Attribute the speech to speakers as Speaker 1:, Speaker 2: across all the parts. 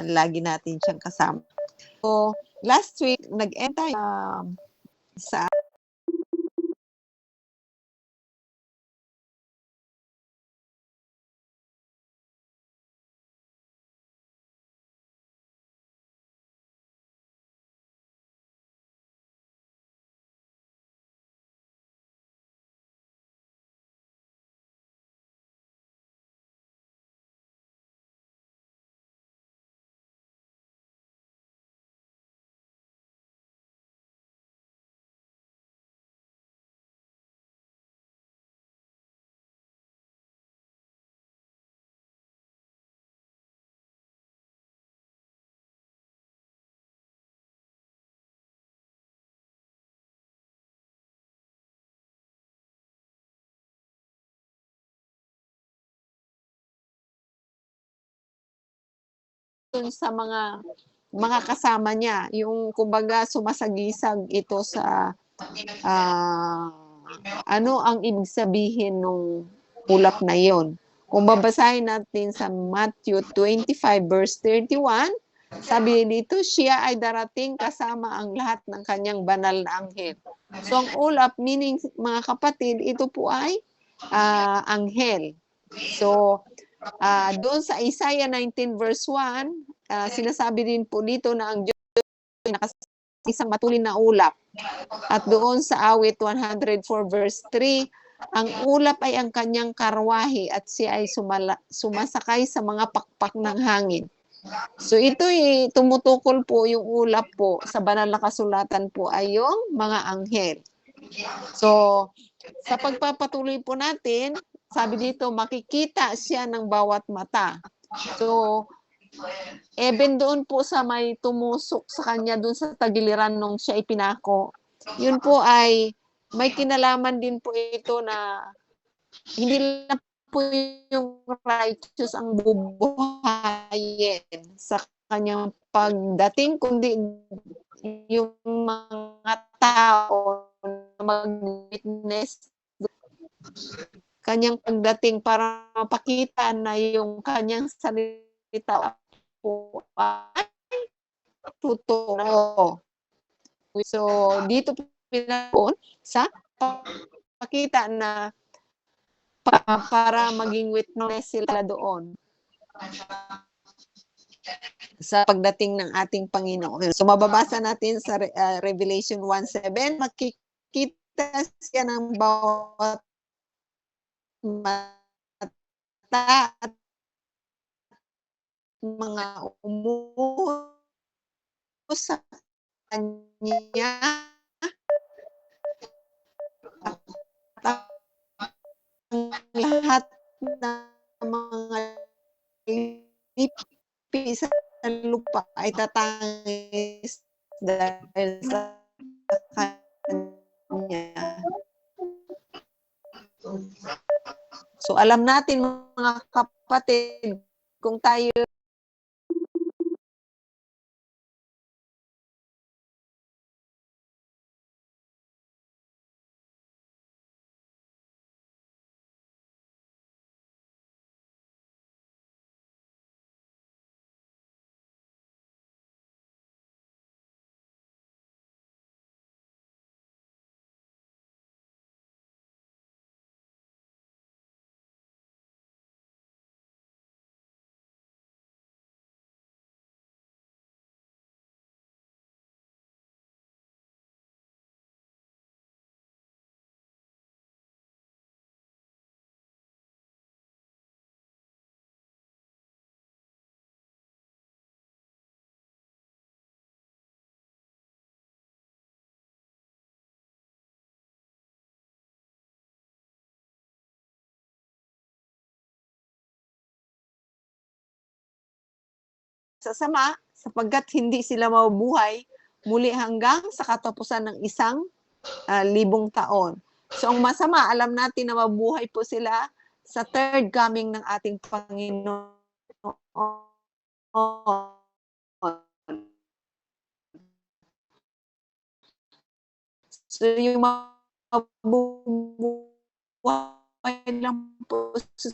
Speaker 1: lagi natin siyang kasama. So, last week, nag-end tayo sa sa mga kasama niya, yung kumbaga sumasagisag ito sa ano ang ibig sabihin nung ulap na yon. Kung babasahin natin sa Matthew 25 verse 31, sabi dito, siya ay darating kasama ang lahat ng kanyang banal na anghel. So ang ulap, meaning mga kapatid, ito po ay anghel. So doon sa Isaiah 19 verse 1, sinasabi din po dito na ang Diyos ay isang matulin na ulap. At doon sa awit 104 verse 3, ang ulap ay ang kanyang karwahe at siya ay sumasakay sa mga pakpak ng hangin. So ito tumutukol po yung ulap po sa banal na kasulatan po ay yung mga anghel. So sa pagpapatuloy po natin, sabi dito makikita siya ng bawat mata. So even doon po sa may tumusok sa kanya doon sa tagiliran nung siya ipinako, yun po ay may kinalaman din po ito na hindi lang po yung righteous ang bubuhayin sa kanyang pagdating, kundi yung mga tao na mag-witness kanyang pagdating para mapakita na yung kanyang salita po ay totoo. So, dito pinapon sa pakita na para maging witness sila doon sa pagdating ng ating Panginoon. So, mababasa natin sa Revelation 1:7, makikita siya ng bawat mata at mga umuo sa kanya at ang lahat ng mga lipi sa lupa ay tatangis dahil sa kanya. So alam natin mga kapatid, kung tayo sasama sapagkat hindi sila mabubuhay muli hanggang sa katapusan ng 1,000 taon. So ang masama, alam natin na mabuhay po sila sa third coming ng ating Panginoon. So yung mabubuhay lang po sa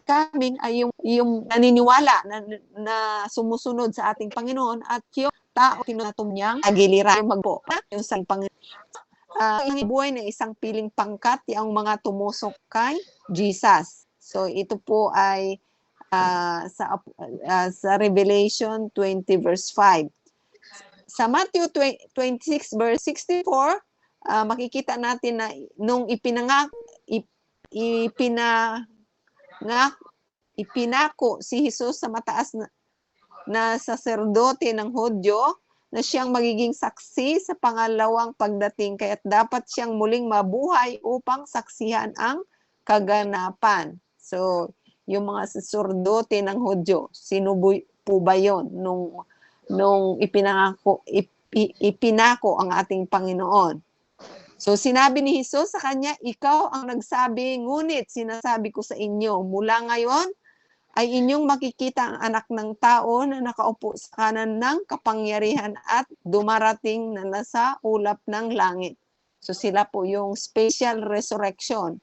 Speaker 1: coming ay yung naniniwala na sumusunod sa ating Panginoon at yung tao tinatom niyang agiliran magpo yung sa Panginoon. Ang buhay na isang piling pangkat yung mga tumusok kay Jesus. So ito po ay sa Revelation 20 verse 5. Sa Matthew 26 verse 64, makikita natin na nung ipinako si Jesus sa mataas na saserdote ng Hudyo na siyang magiging saksi sa pangalawang pagdating, kaya't dapat siyang muling mabuhay upang saksihan ang kaganapan. So, yung mga saserdote ng Hudyo, sino po ba yun nung ipinako ang ating Panginoon? So sinabi ni Jesus sa kanya, ikaw ang nagsabi, ngunit sinasabi ko sa inyo, mula ngayon ay inyong makikita ang anak ng tao na nakaupo sa kanan ng kapangyarihan at dumarating na nasa ulap ng langit. So sila po yung special resurrection,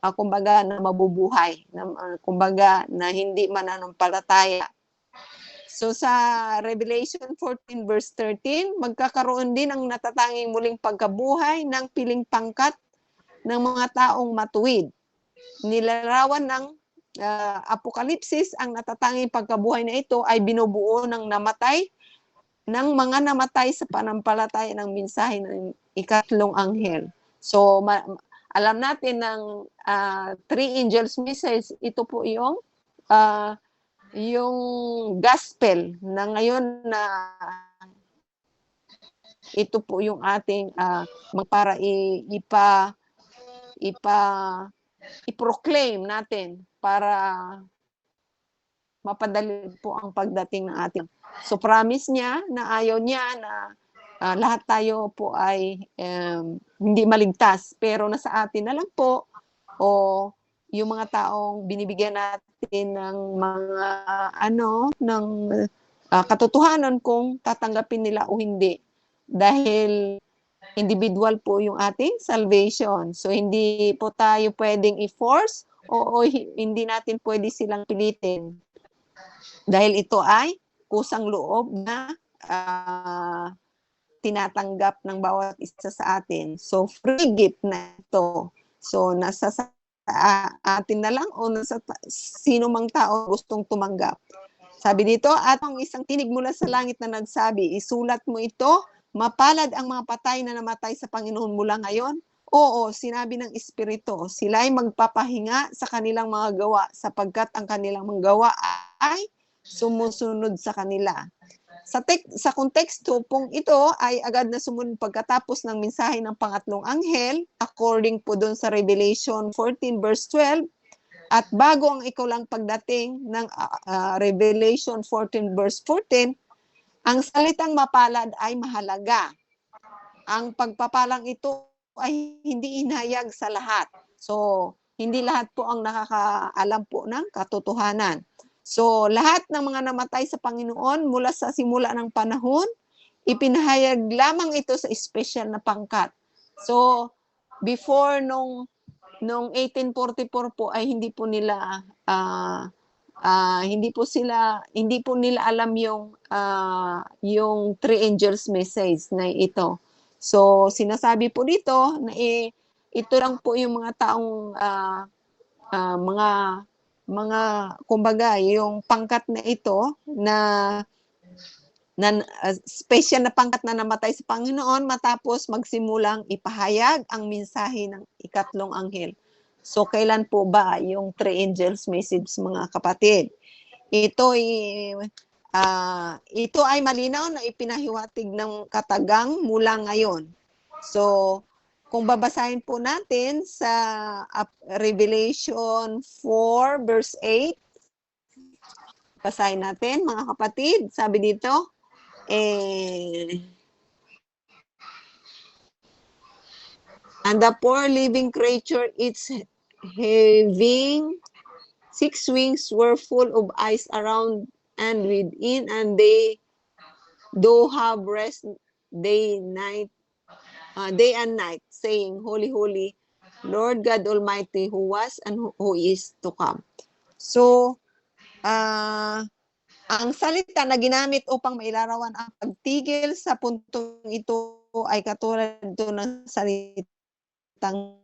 Speaker 1: kumbaga na mabubuhay, kumbaga na hindi mananampalataya. So sa Revelation 14 verse 13, magkakaroon din ng natatanging muling pagkabuhay ng piling pangkat ng mga taong matuwid. Nilarawan ng Apokalipsis, ang natatanging pagkabuhay na ito ay binubuo ng mga namatay sa panampalataya ng mensahe ng ikatlong anghel. So alam natin ng three angels message, ito po yung gospel na ngayon na ito po yung ating para i-proclaim natin para mapadali po ang pagdating ng ating. So promise niya na ayaw niya na lahat tayo po ay hindi maligtas, pero nasa atin na lang po o yung mga taong binibigyan natin ng mga katotohanan kung tatanggapin nila o hindi. Dahil individual po yung ating salvation. So hindi po tayo pwedeng i-force o hindi natin pwede silang pilitin. Dahil ito ay kusang loob na tinatanggap ng bawat isa sa atin. So free gift na ito. So nasa atin na lang o nasa sino mang tao gustong tumanggap. Sabi dito, at ang isang tinig mula sa langit na nagsabi, isulat mo ito, mapalad ang mga patay na namatay sa Panginoon mula ngayon. Oo, sinabi ng Espiritu, sila ay magpapahinga sa kanilang mga gawa sapagkat ang kanilang mga gawa ay sumusunod sa kanila. Sa konteksto pong ito ay agad na sumunod pagkatapos ng mensahe ng pangatlong anghel, according po doon sa Revelation 14 verse 12, at bago ang ikawalang pagdating ng Revelation 14 verse 14, ang salitang mapalad ay mahalaga. Ang pagpapalang ito ay hindi inahayag sa lahat. So, hindi lahat po ang nakakaalam po ng katotohanan. So, lahat ng mga namatay sa Panginoon mula sa simula ng panahon, ipinahayag lamang ito sa special na pangkat. So, before nung 1844 po ay hindi po nila alam yung three angels message na ito. So, sinasabi po dito na ito lang po yung mga taong mga kumbaga yung pangkat na ito na special na pangkat na namatay sa Panginoon matapos magsimulang ipahayag ang mensahe ng ikatlong anghel. So kailan po ba yung three angels message, mga kapatid? Ito ay malinaw na ipinahiwatig ng katagang mula ngayon. So kung babasahin po natin sa Revelation 4 verse 8, basahin natin mga kapatid, sabi dito, and the poor living creature, its having 6 wings, were full of eyes around and within, and they do have rest day and night, saying, Holy, holy, Lord God Almighty, who was and who is to come. So, ang salita na ginamit upang mailarawan ang pagtigil sa puntong ito ay katulad ito ng salitang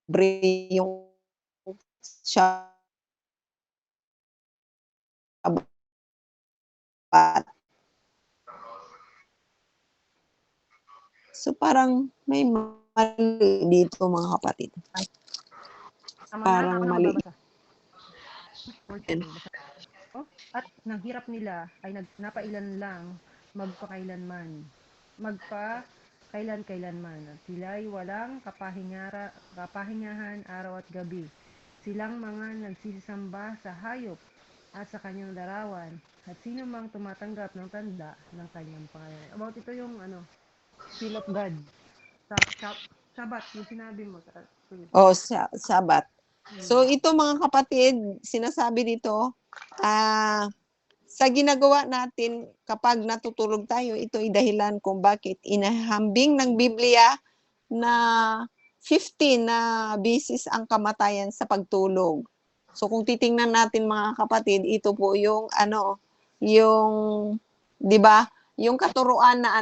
Speaker 1: Hebreyong Shabbat. So parang may mali dito mga kapatid. Parang mali.
Speaker 2: At ng hirap nila ay napailan lang magpakailanman. Magpakailan-kailanman. At sila'y walang kapahingahan araw at gabi. Silang mga nagsisisamba sa hayop at sa kanyang larawan. At sino mang tumatanggap ng tanda ng kanyang pangalan. About ito yung seal of God. Sabat, yung sinabi mo.
Speaker 1: Sabat. So ito mga kapatid, sinasabi dito, sa ginagawa natin kapag natutulog tayo, ito ay dahilan kung bakit inahambing ng Biblia na 15 na beses ang kamatayan sa pagtulog. So kung titingnan natin mga kapatid, ito po yung yung 'di ba? Yung katuruan na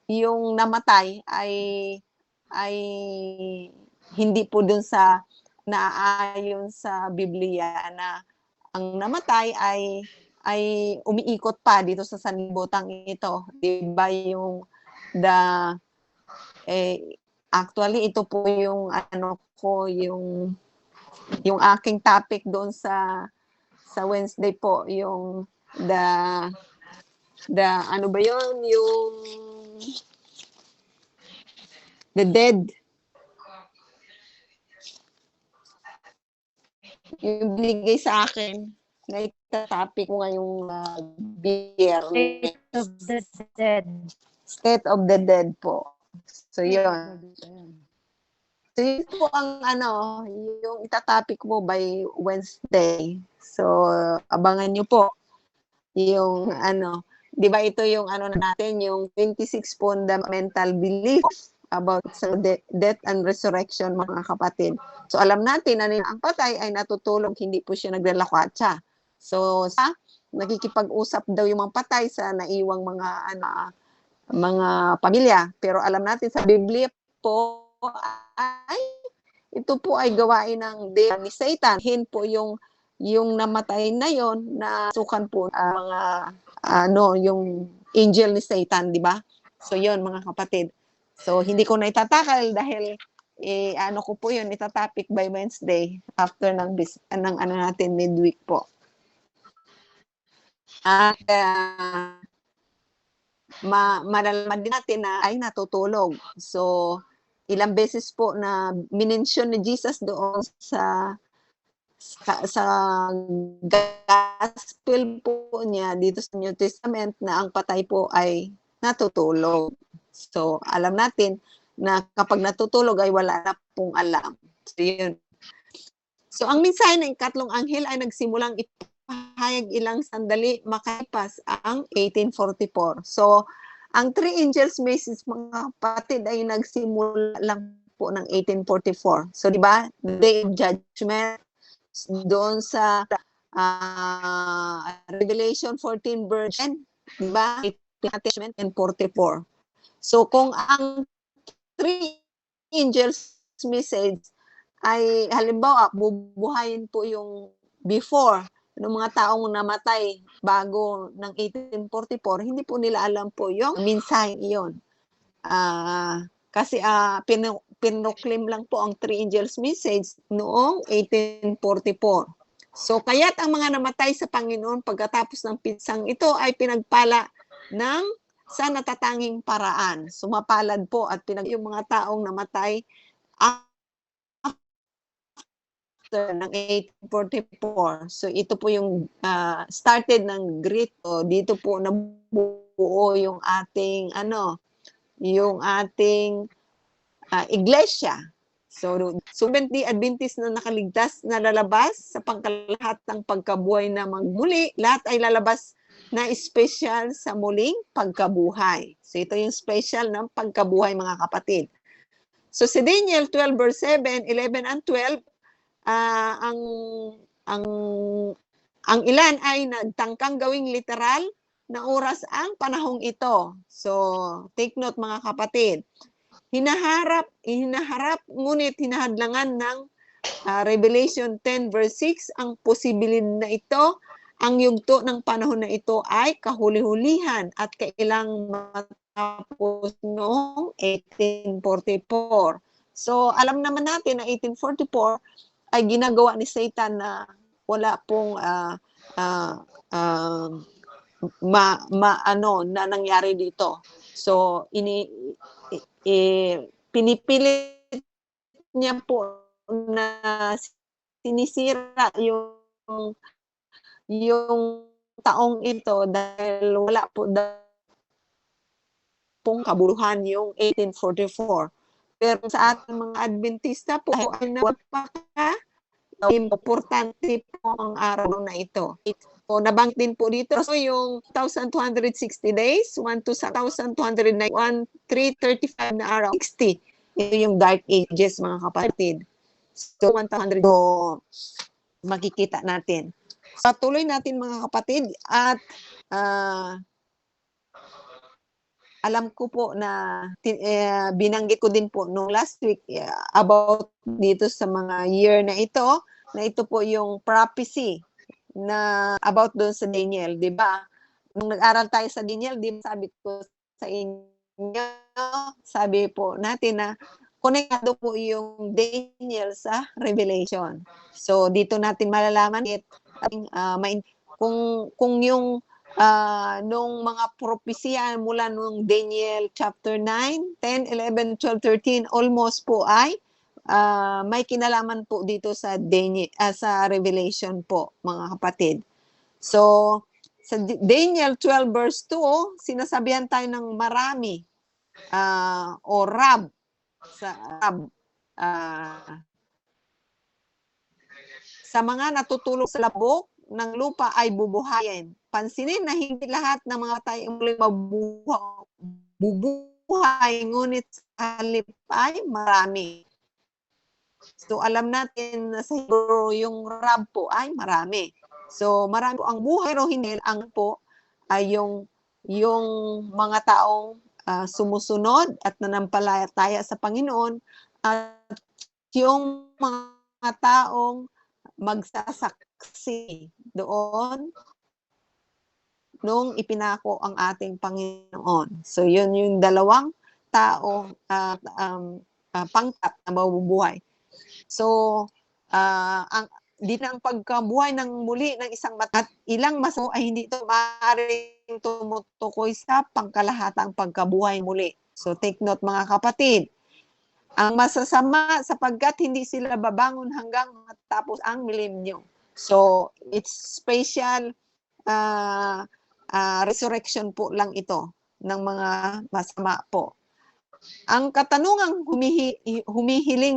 Speaker 1: yung namatay ay hindi po dun sa naaayon sa Biblia na ang namatay ay umiikot pa dito sa sanlibutan ito. 'Di ba yung actually ito po yung yung aking topic doon sa Wednesday po, yung ano ba yun, yung the dead. Yung binigay sa akin na itatopic ko ngayong Biyernes.
Speaker 2: State of the Dead.
Speaker 1: State of the Dead po. So, yun. So, yun po ang yung itatopic mo by Wednesday. So, abangan nyo po yung di ba ito yung natin, yung 26 fundamental beliefs about sa death and resurrection, mga kapatid. So, alam natin na ang patay ay natutulog, hindi po siya naglalakwatsa. So, nakikipag-usap daw yung mga patay sa naiwang mga pamilya. Pero alam natin sa Biblia po ay ito po ay gawain ng ni Satan. Hin po yung namatay na yon na sukan po mga yung angel ni Satan, di ba? So yon mga kapatid. So hindi ko na itatakal dahil ko po yun, itatopic by Wednesday after ng natin midweek po. At malalaman din natin na ay natutulog. So ilang beses po na minensyon ni Jesus doon sa gospel po niya dito sa New Testament na ang patay po ay natutulog. So, alam natin na kapag natutulog ay wala na pong alam. So, yun. So, ang mensahe ng ikatlong anghel ay nagsimulang ipahayag ilang sandali makalipas ang 1844. So, ang three angels message, mga kapatid, ay nagsimula lang po ng 1844. So, di ba? The Day of Judgment, doon sa Revelation 14 verse 10, di ba? 18 and 44. So kung ang three angels message ay halimbawa bubuhayin po yung before ng mga taong namatay bago ng 1844, hindi po nila alam po yung mensahe iyon. Kasi pinoclaim lang po ang three angels message noong 1844. So kaya't ang mga namatay sa Panginoon pagkatapos ng pinsang ito ay pinagpala ng sa natatanging paraan. Sumapalad po at yung mga taong namatay after ng 1844. So ito po yung started ng Great. Dito po nabuo yung ating iglesia. So, Seventh-day Adventist na nakaligtas na lalabas sa pangkalahatang pagkabuhay na magmuli, lahat ay lalabas na special sa muling pagkabuhay. So, ito yung special ng pagkabuhay, mga kapatid. So si Daniel 12 verse 7, 11 and 12, ang ang ang ilan ay nagtangkang gawing literal na oras ang panahong ito. So, take note mga kapatid. Hinaharap, ngunit hinahadlangan ng Revelation 10 verse 6 ang posibilidad na ito. Ang yugto ng panahon na ito ay kahuli-hulihan at kailang matapos noong 1844. So, alam naman natin na 1844 ay ginagawa ni Satan na wala pong na nangyari dito. So pinipilit niya po na sinisira yung taong ito dahil wala po pong kabuluhan yung 1844. Pero sa ating mga Adventista po ay napaka importante po ang araw na ito. So, nabanggit din po dito. So, yung 1,260 days, 1 to 1,291, 335 na araw, 60. Ito yung dark ages, mga kapatid. So, 1,200. So, makikita natin. So, tuloy natin, mga kapatid. At, alam ko po na binanggit ko din po nung last week about dito sa mga year na ito po yung prophecy na about doon sa Daniel, di ba? Nung nag-aral tayo sa Daniel, di ba sabi ko sa inyo, sabi po natin na konektado po yung Daniel sa Revelation. So dito natin malalaman kung yung nung mga propesya mula nung Daniel chapter 9, 10, 11, 12, 13 almost po ay may kinalaman po dito sa sa Revelation po, mga kapatid. So sa Daniel 12 verse 2, sinasabihan tayo ng marami o rab sa mga natutulog sa labok ng lupa ay bubuhayin. Pansinin na hindi lahat ng mga tayo muling bubuhay, ngunit sa halip ay marami. So alam natin na sa Hebrew yung rab po ay marami. So marami po ang buhay, pero hindi ang po ay yung mga taong sumusunod at nanampalataya sa Panginoon at yung mga taong magsasaksi doon nung ipinako ang ating Panginoon. So yun yung dalawang tao pangkat na mabubuhay. So dito ang pagkabuhay ng muli ng isang at ilang maso ay hindi ito maaaring tumutukoy sa pangkalahatang pagkabuhay muli. So take note, mga kapatid. Ang masasama sapagkat hindi sila babangon hanggang matapos ang milenyo. So it's special resurrection po lang ito ng mga masama po. Ang katanungang humihiling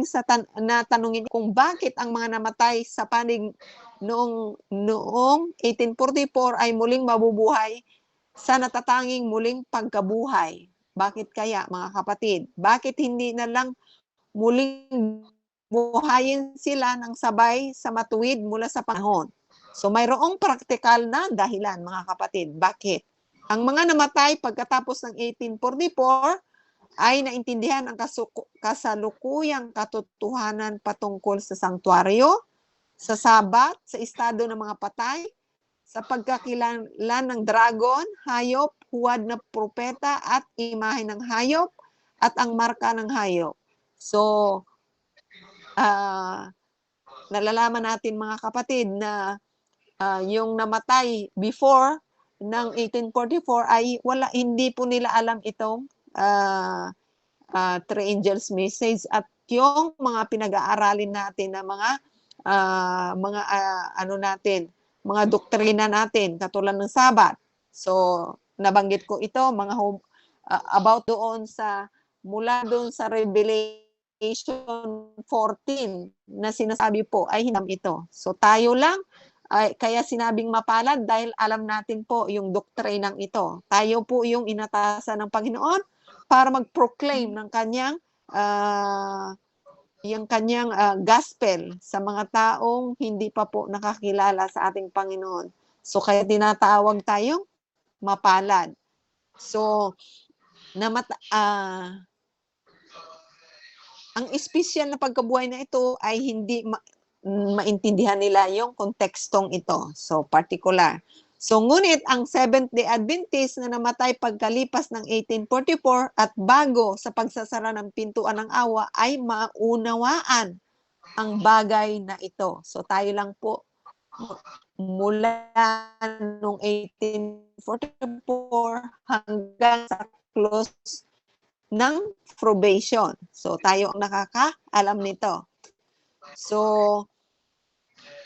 Speaker 1: na tanungin kung bakit ang mga namatay sa panig noong 1844 ay muling mabubuhay sa natatanging muling pagkabuhay. Bakit kaya, mga kapatid? Bakit hindi na lang muling buhayin sila ng sabay sa matuwid mula sa panahon? So mayroong praktikal na dahilan, mga kapatid. Bakit? Ang mga namatay pagkatapos ng 1844 ay naintindihan ang kasalukuyang katotohanan patungkol sa sanktuaryo, sa sabat, sa estado ng mga patay, sa pagkakilanlan ng dragon, hayop, huwad na propeta at imahe ng hayop at ang marka ng hayop. So, nalalaman natin, mga kapatid, na yung namatay before ng 1844 ay hindi po nila alam itong three angels message at yung mga pinag-aaralin natin na mga doktrina natin katulad ng Sabat. So nabanggit ko ito about doon mula doon sa Revelation 14 na sinasabi po ay hinam ito. So tayo lang kaya sinabing mapalad dahil alam natin po yung doktrinang ito. Tayo po yung inatasan ng Panginoon para mag-proclaim ng kanyang yung kanyang gospel sa mga taong hindi pa po nakakilala sa ating Panginoon. So kaya tinatawag tayong mapalad. So ang espesyal na pagkabuhay na ito ay hindi maintindihan nila yung kontekstong ito. So particular. So ngunit ang Seventh-day Adventist na namatay pagkalipas ng 1844 at bago sa pagsasara ng pintuan ng awa ay maunawaan ang bagay na ito. So tayo lang po mula noong 1844 hanggang sa close ng probation. So tayo ang nakakaalam nito. So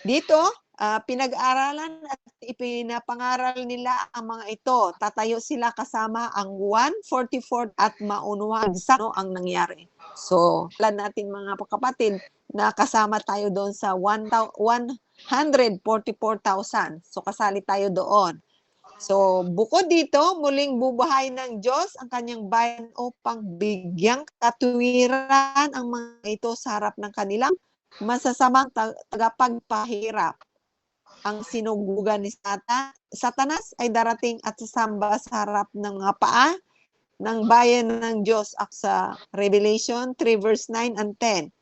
Speaker 1: dito, pinag-aralan at ipinapangaral nila ang mga ito. Tatayo sila kasama ang 144 at maunawaan sa ano ang nangyari. So, plan natin mga kapatid na kasama tayo doon sa 144,000. So, kasali tayo doon. So, bukod dito, muling bubuhay ng Diyos ang kanyang bayan upang bigyang katuwiran ang mga ito sa harap ng kanilang masasamang tagapagpahirap. Ang sinugugan ni Satanas ay darating at sasamba sa harap ng mga paa ng bayan ng Diyos sa Revelation 3 verse 9 and 10.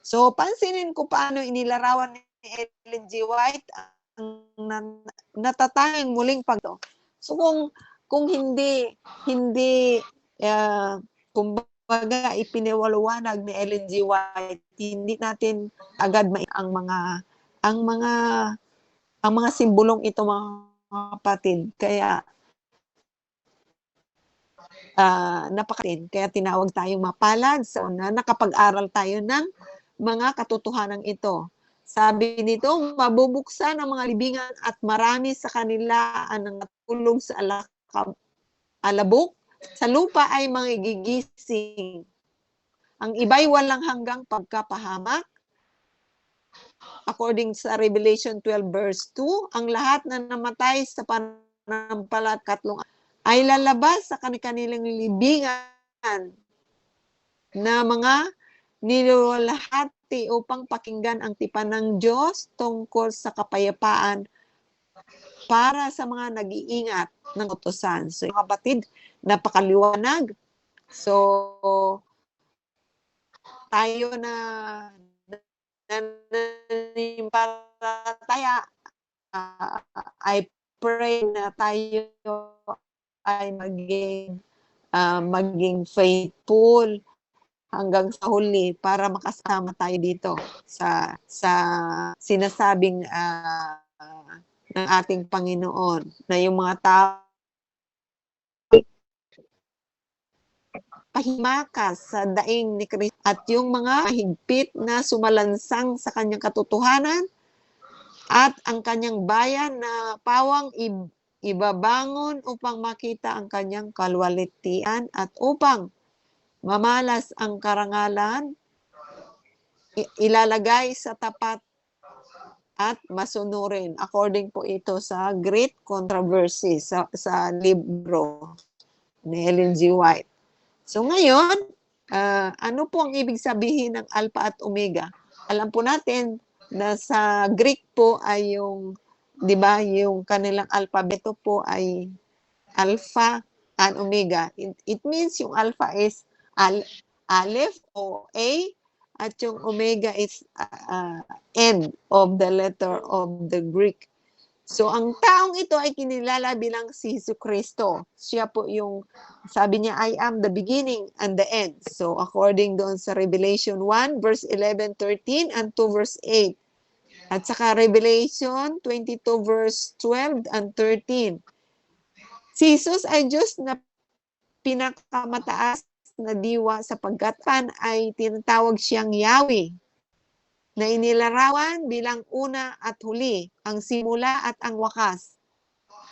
Speaker 1: So, pansinin ko paano inilarawan ni Ellen G. White ang natatanging muling pagto. So, kung hindi kumbaga ipiniwaliwanag ni Ellen G. White, hindi natin agad ang mga simbolong ito mga kapatid. Kaya napakatin. Kaya tinawag tayong mapalad. So, nakapag-aral tayo ng mga katotohanan ito. Sabi nito, mabubuksan ang mga libingan at marami sa kanila ang natulog sa alabok. Sa lupa ay magigising. Ang iba'y walang hanggang pagkapahamak. According sa Revelation 12 verse 2, ang lahat na namatay sa panampalat katlong ay lalabas sa kanilang libingan na mga niluwalhati upang pakinggan ang tipan ng Diyos tungkol sa kapayapaan para sa mga nag-iingat ng utusan. So, mga kapatid, napakaliwanag. So, tayo na nananampalataya, I pray na tayo ay maging faithful hanggang sa huli para makasama tayo dito sa sinasabing ng ating Panginoon na yung mga tao pahimakas sa daing ni Kristo at yung mga higpit na sumalansang sa kanyang katotohanan at ang kanyang bayan na pawang ibabangon upang makita ang kanyang kalwalhatian at upang mamalas ang karangalan, ilalagay sa tapat at masunurin. According po ito sa Great Controversy sa libro ni Ellen G. White. So ngayon, ano po ang ibig sabihin ng Alpha at Omega? Alam po natin na sa Greek po ay yung, di ba, yung kanilang alpabeto po ay Alpha and Omega. It means yung Alpha is Aleph o A at yung Omega is end of the letter of the Greek. So, ang taong ito ay kinilala bilang si Jesucristo. Siya po yung, sabi niya, I am the beginning and the end. So, according doon sa Revelation 1, verse 11, 13, and 2, verse 8. At saka Revelation 22, verse 12 and 13. Si Jesus ay Diyos na pinakamataas na diwa sapagkat ay tinatawag siyang Yahweh, na inilarawan bilang una at huli, ang simula at ang wakas.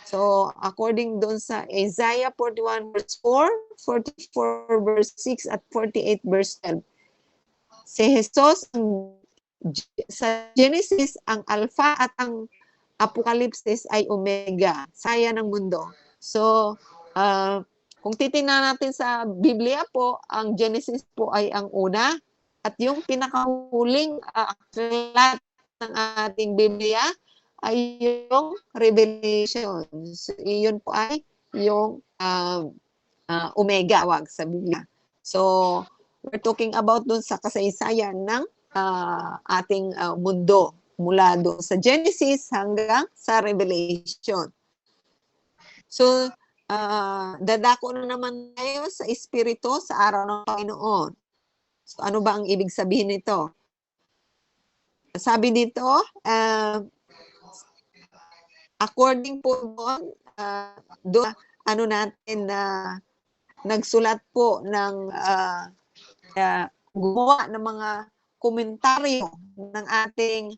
Speaker 1: So, according doon sa Isaiah 41 verse 4, 44 verse 6, at 48 verse 12. Si Jesus, sa Genesis, ang Alpha at ang Apocalypse ay Omega, saya ng mundo. So, Kung titingnan natin sa Biblia po, ang Genesis po ay ang una at yung pinakahuling aklat ng ating Biblia ay yung Revelation. So, iyon po ay yung Omega, wag sa Biblia. So, we're talking about dun sa kasaysayan ng ating mundo mula doon sa Genesis hanggang sa Revelation. So, dadako na naman tayo sa Espiritu sa araw ng Panginoon. So, ano ba ang ibig sabihin nito? Sabi dito, according po doon, ano natin na nagsulat po ng gumawa ng mga komentaryo ng ating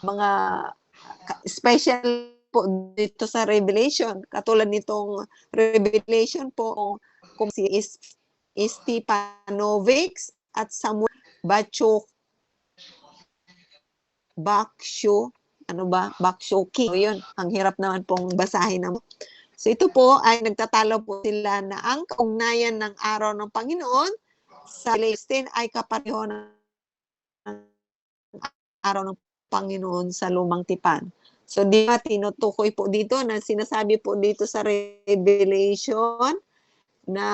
Speaker 1: mga special po dito sa Revelation. Katulad nitong Revelation po kung si Stepanovic at Samuel Bakshoki. So, yun, ang hirap naman pong basahin na. So ito po ay nagtatalo po sila na ang kaugnayan ng araw ng Panginoon sa Palestine ay kapareho ng araw ng Panginoon sa lumang tipan. So di ba tinutukoy po dito na sinasabi po dito sa Revelation na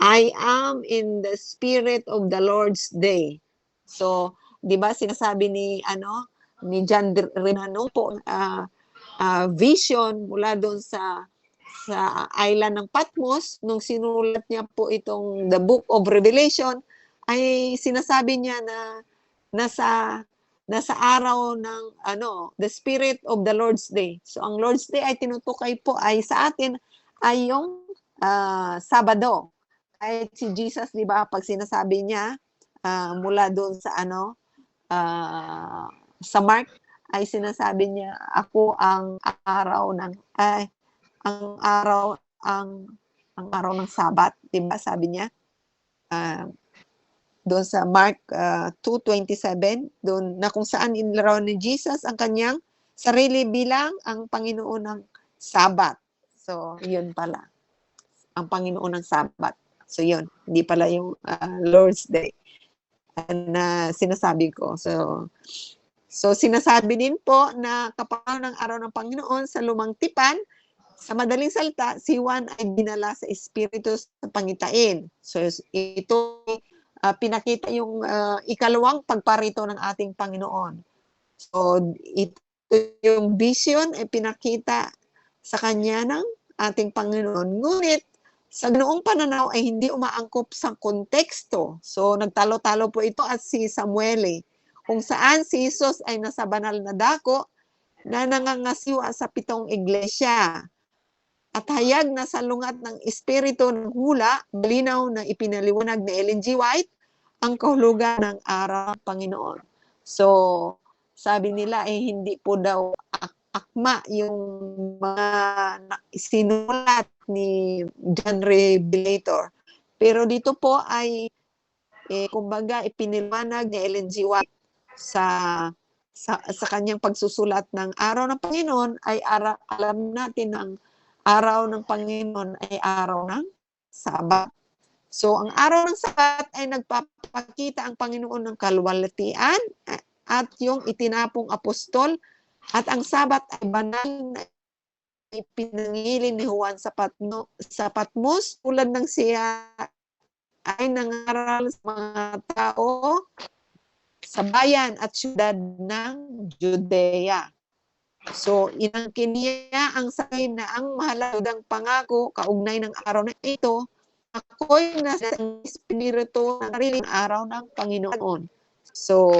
Speaker 1: I am in the spirit of the Lord's day. So, 'di ba sinasabi ni John Renano po vision mula doon sa island ng Patmos nung sinulat niya po itong the book of Revelation ay sinasabi niya na nasa araw ng the spirit of the Lord's day. So ang Lord's day ay tinutukoy po ay sa atin ay yung Sabado. Kahit si Jesus, 'di ba, pag sinasabi niya mula doon sa sa Mark ay sinasabi niya, ako ang araw ng ng Sabat, 'di ba? Sabi niya doon sa Mark 2:27, doon na kung saan inilarawan ni Jesus ang kanyang sarili bilang ang Panginoon ng Sabat. So, 'yun pala. Ang Panginoon ng Sabat. So, 'yun. Hindi pala yung Lord's Day na sinasabi ko. So sinasabi din po na kapag ng araw ng Panginoon sa lumang tipan, sa madaling salita, si Juan ay dinala sa Espiritu sa pangitain. So ito pinakita yung ikalawang pagparito ng ating Panginoon. So ito yung vision ay pinakita sa kanya ng ating Panginoon. Ngunit sa ganoong pananaw ay hindi umaangkop sa konteksto. So nagtalo-talo po ito at si Samuel kung saan si Jesus ay nasa banal na dako na nangangasiwa sa 7 iglesia. At hayag na sa lungat ng espiritu ng hula, malinaw na ipinaliwanag ni Ellen G. White ang kahulugan ng araw ng Panginoon. So, sabi nila hindi po daw akma yung mga sinulat ni John Revelator. Pero dito po ay kumbaga ipiniliwanag ni Ellen G. White sa kanyang pagsusulat ng araw ng Panginoon ay alam natin ang araw ng Panginoon ay araw ng Sabat. So ang araw ng Sabat ay nagpapakita ang Panginoon ng kaluwalhatian at yung itinapong apostol at ang Sabat ay banal na ipinangilin ni Juan sa Patmos tulad ng siya ay nangaral sa mga tao sa bayan at syudad ng Judea. So, inangkin niya ang sabi na ang mahalagang pangako kaugnay ng araw na ito, ako'y nasa espiritu ng sariling araw ng Panginoon. So,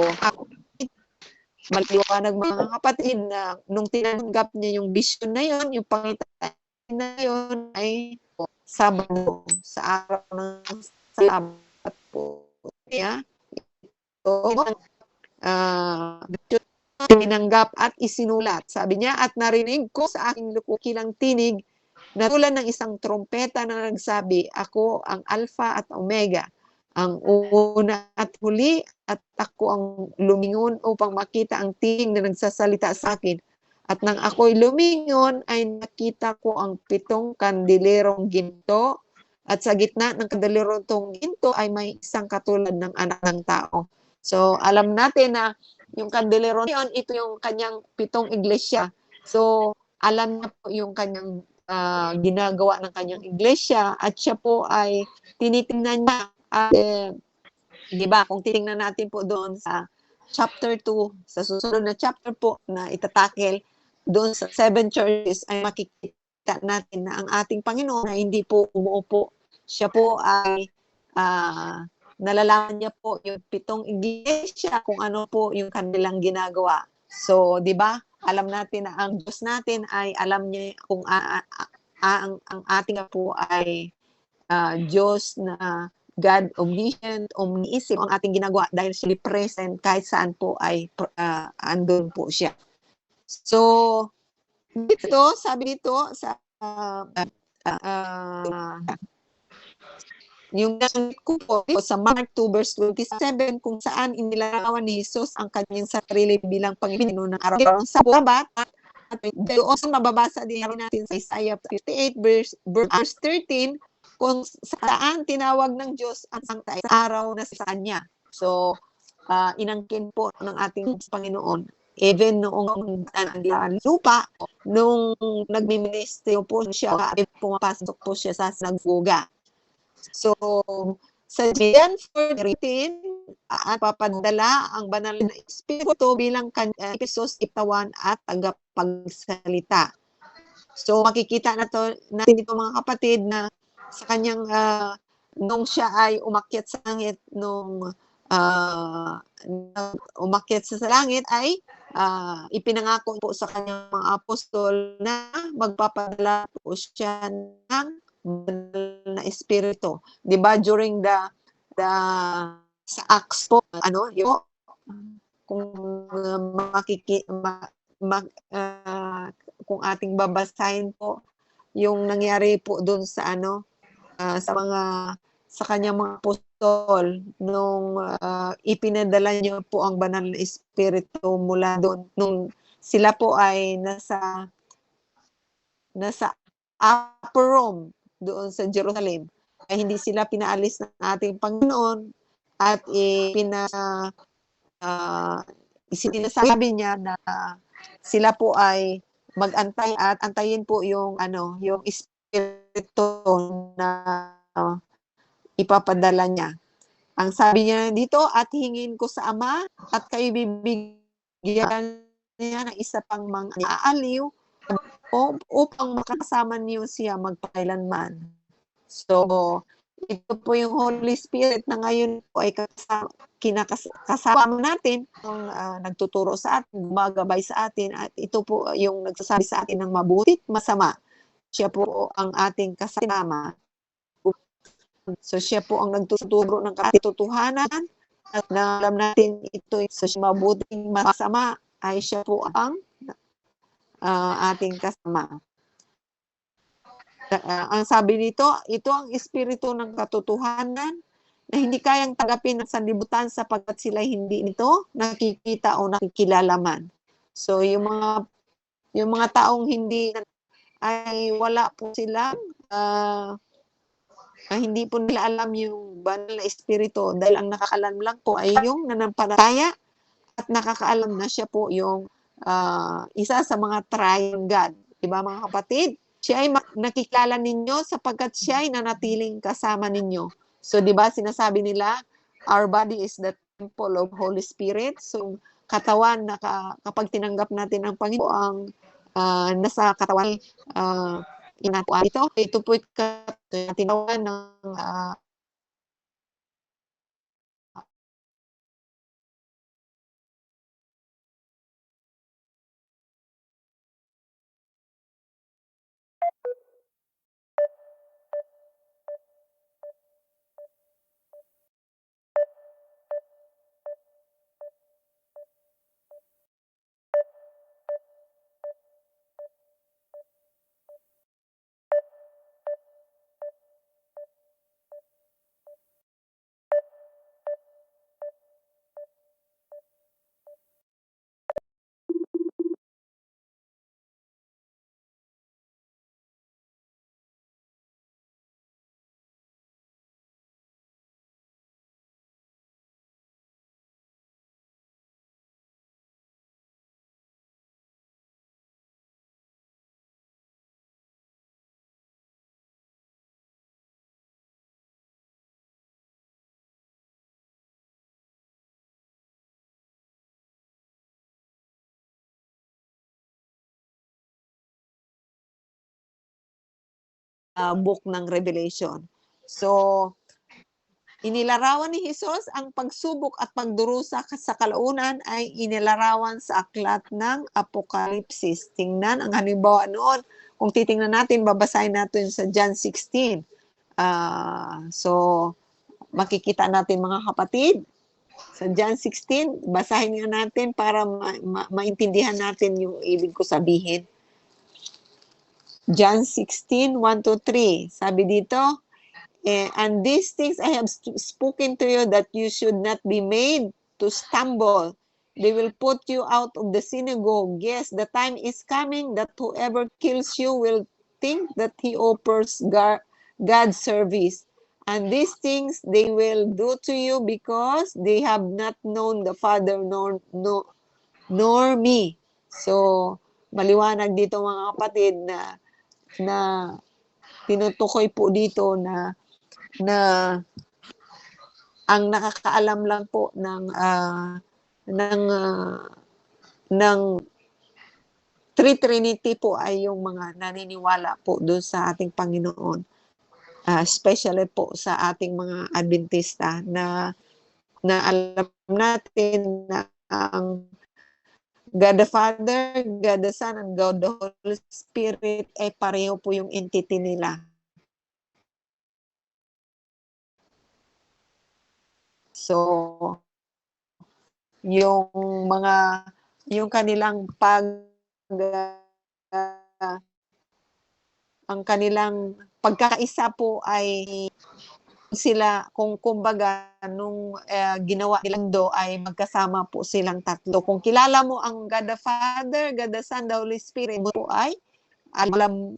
Speaker 1: maliwanag mga kapatid na nung tinanggap niya yung vision na yon, yung pangitain na yon ay Sabado, sa araw ng Sabat po. Yeah. So, tinanggap at isinulat. Sabi niya, at narinig ko sa aking lukukilang tinig na tulad ng isang trompeta na nagsabi, ako ang Alpha at Omega, Ang una at huli at ako ang lumingon upang makita ang tinig na nagsasalita sa akin. At nang ako'y lumingon ay nakita ko ang 7 kandilerong ginto at sa gitna ng kandilerong ginto ay may isang katulad ng anak ng tao. So alam natin na yung kandelero yun, ito yung kanyang 7 iglesia. So alam niya po yung kanyang ginagawa ng kanyang iglesia at siya po ay tinitingnan niya at di ba kung titingnan natin po doon sa chapter 2, sa susunod na chapter po na itatakel doon sa 7 churches ay makikita natin na ang ating Panginoon na hindi po umuupo. Siya po ay nalalaman niya po yung 7 iglesia kung ano po yung kanilang ginagawa. So, di ba? Alam natin na ang Diyos natin ay alam niya kung ang ating po ay Diyos na God, omniscient, omniscient ang ating ginagawa dahil siya present kahit saan po ay andun po siya. So, dito, sabi dito sa yung nasanggit ko po sa Mark 2 verse 27 kung saan inilarawan ni Jesus ang kanyang sarili bilang Panginoon ng araw ng Sabat at doon mababasa din natin sa Isaiah 58 verse 13 kung saan tinawag ng Diyos ang araw na sa kanya. So, inangkin po ng ating Panginoon. Even noong lupa, nung nagmi-ministry po siya, pumapasok po siya sa sinagoga. So, sa John 4:13, papadala ang banal na Espiritu bilang Jesus itawan at tagapagsalita. So, makikita natin dito mga kapatid na sa kanyang nung siya ay umakyat sa langit, nung umakyat sa langit ay ipinangako po sa kanyang mga apostol na magpapadala po siya ng na espiritu. 'Di ba during the sa Acts po yung kung kung ating babasahin po yung nangyari po doon sa sa sa kanyang mga apostol nung ipinadala niyo po ang banal na espiritu mula doon nung sila po ay nasa upper room doon sa Jerusalem ay hindi sila pinaalis ng ating Panginoon at sinasabi niya na sila po ay mag-antay at antayin po yung yung espiritu na ipapadala niya. Ang sabi niya dito, at hingin ko sa Ama at kayo bibigyan niya ng isa pang mga aaliw upang makasama niyo siya magpakailanman. So, ito po yung Holy Spirit na ngayon po ay kasama natin yung nagtuturo sa atin, gumagabay sa atin at ito po yung nagsasabi sa atin ng mabuti at masama. Siya po ang ating kasama. So, siya po ang nagtuturo ng katotohanan at na alam natin ito sa mabuting masama ay siya po ang ating kasama. Ang sabi nito, ito ang espiritu ng katotohanan na hindi kayang tanggapin ng sanlibutan sapagkat sila hindi nito nakikita o nakikilala man. So yung mga taong hindi ay wala po silang hindi po nila alam yung banal na espiritu dahil ang nakakaalam lang po ay yung nanampalataya at nakakaalam na siya po yung isa sa mga triune God. Diba mga kapatid? Siya ay nakikilala ninyo sapagkat siya ay nanatiling kasama ninyo. So, di ba sinasabi nila, our body is the temple of Holy Spirit. So, katawan na kapag tinanggap natin ang Panginoon, nasa katawan ito po tinawag ng book ng Revelation. So, inilarawan ni Jesus ang pagsubok at pagdurusa sa kalaunan ay inilarawan sa aklat ng Apokalipsis. Tingnan ang halimbawa noon. Kung titingnan natin, babasahin natin sa John 16. So, makikita natin mga kapatid, sa John 16, basahin nga natin para maintindihan natin yung ibig ko sabihin. John 16, 1-3. Sabi dito, and these things I have spoken to you that you should not be made to stumble. They will put you out of the synagogue. Yes, the time is coming that whoever kills you will think that he offers God's service. And these things they will do to you because they have not known the Father nor me. So, maliwanag dito mga kapatid na tinutukoy po dito na ang nakakaalam lang po ng Trinity po ay yung mga naniniwala po doon sa ating Panginoon. Especially po sa ating mga Adventista na alam natin na ang God the Father, God the Son, and God the Holy Spirit ay pareho po yung entity nila. So, yung kanilang ang kanilang pagkakaisa po ay sila, kung kumbaga nung ginawa nilang ay magkasama po silang tatlo. Kung kilala mo ang God the Father, God the Son, the Holy Spirit po ay alam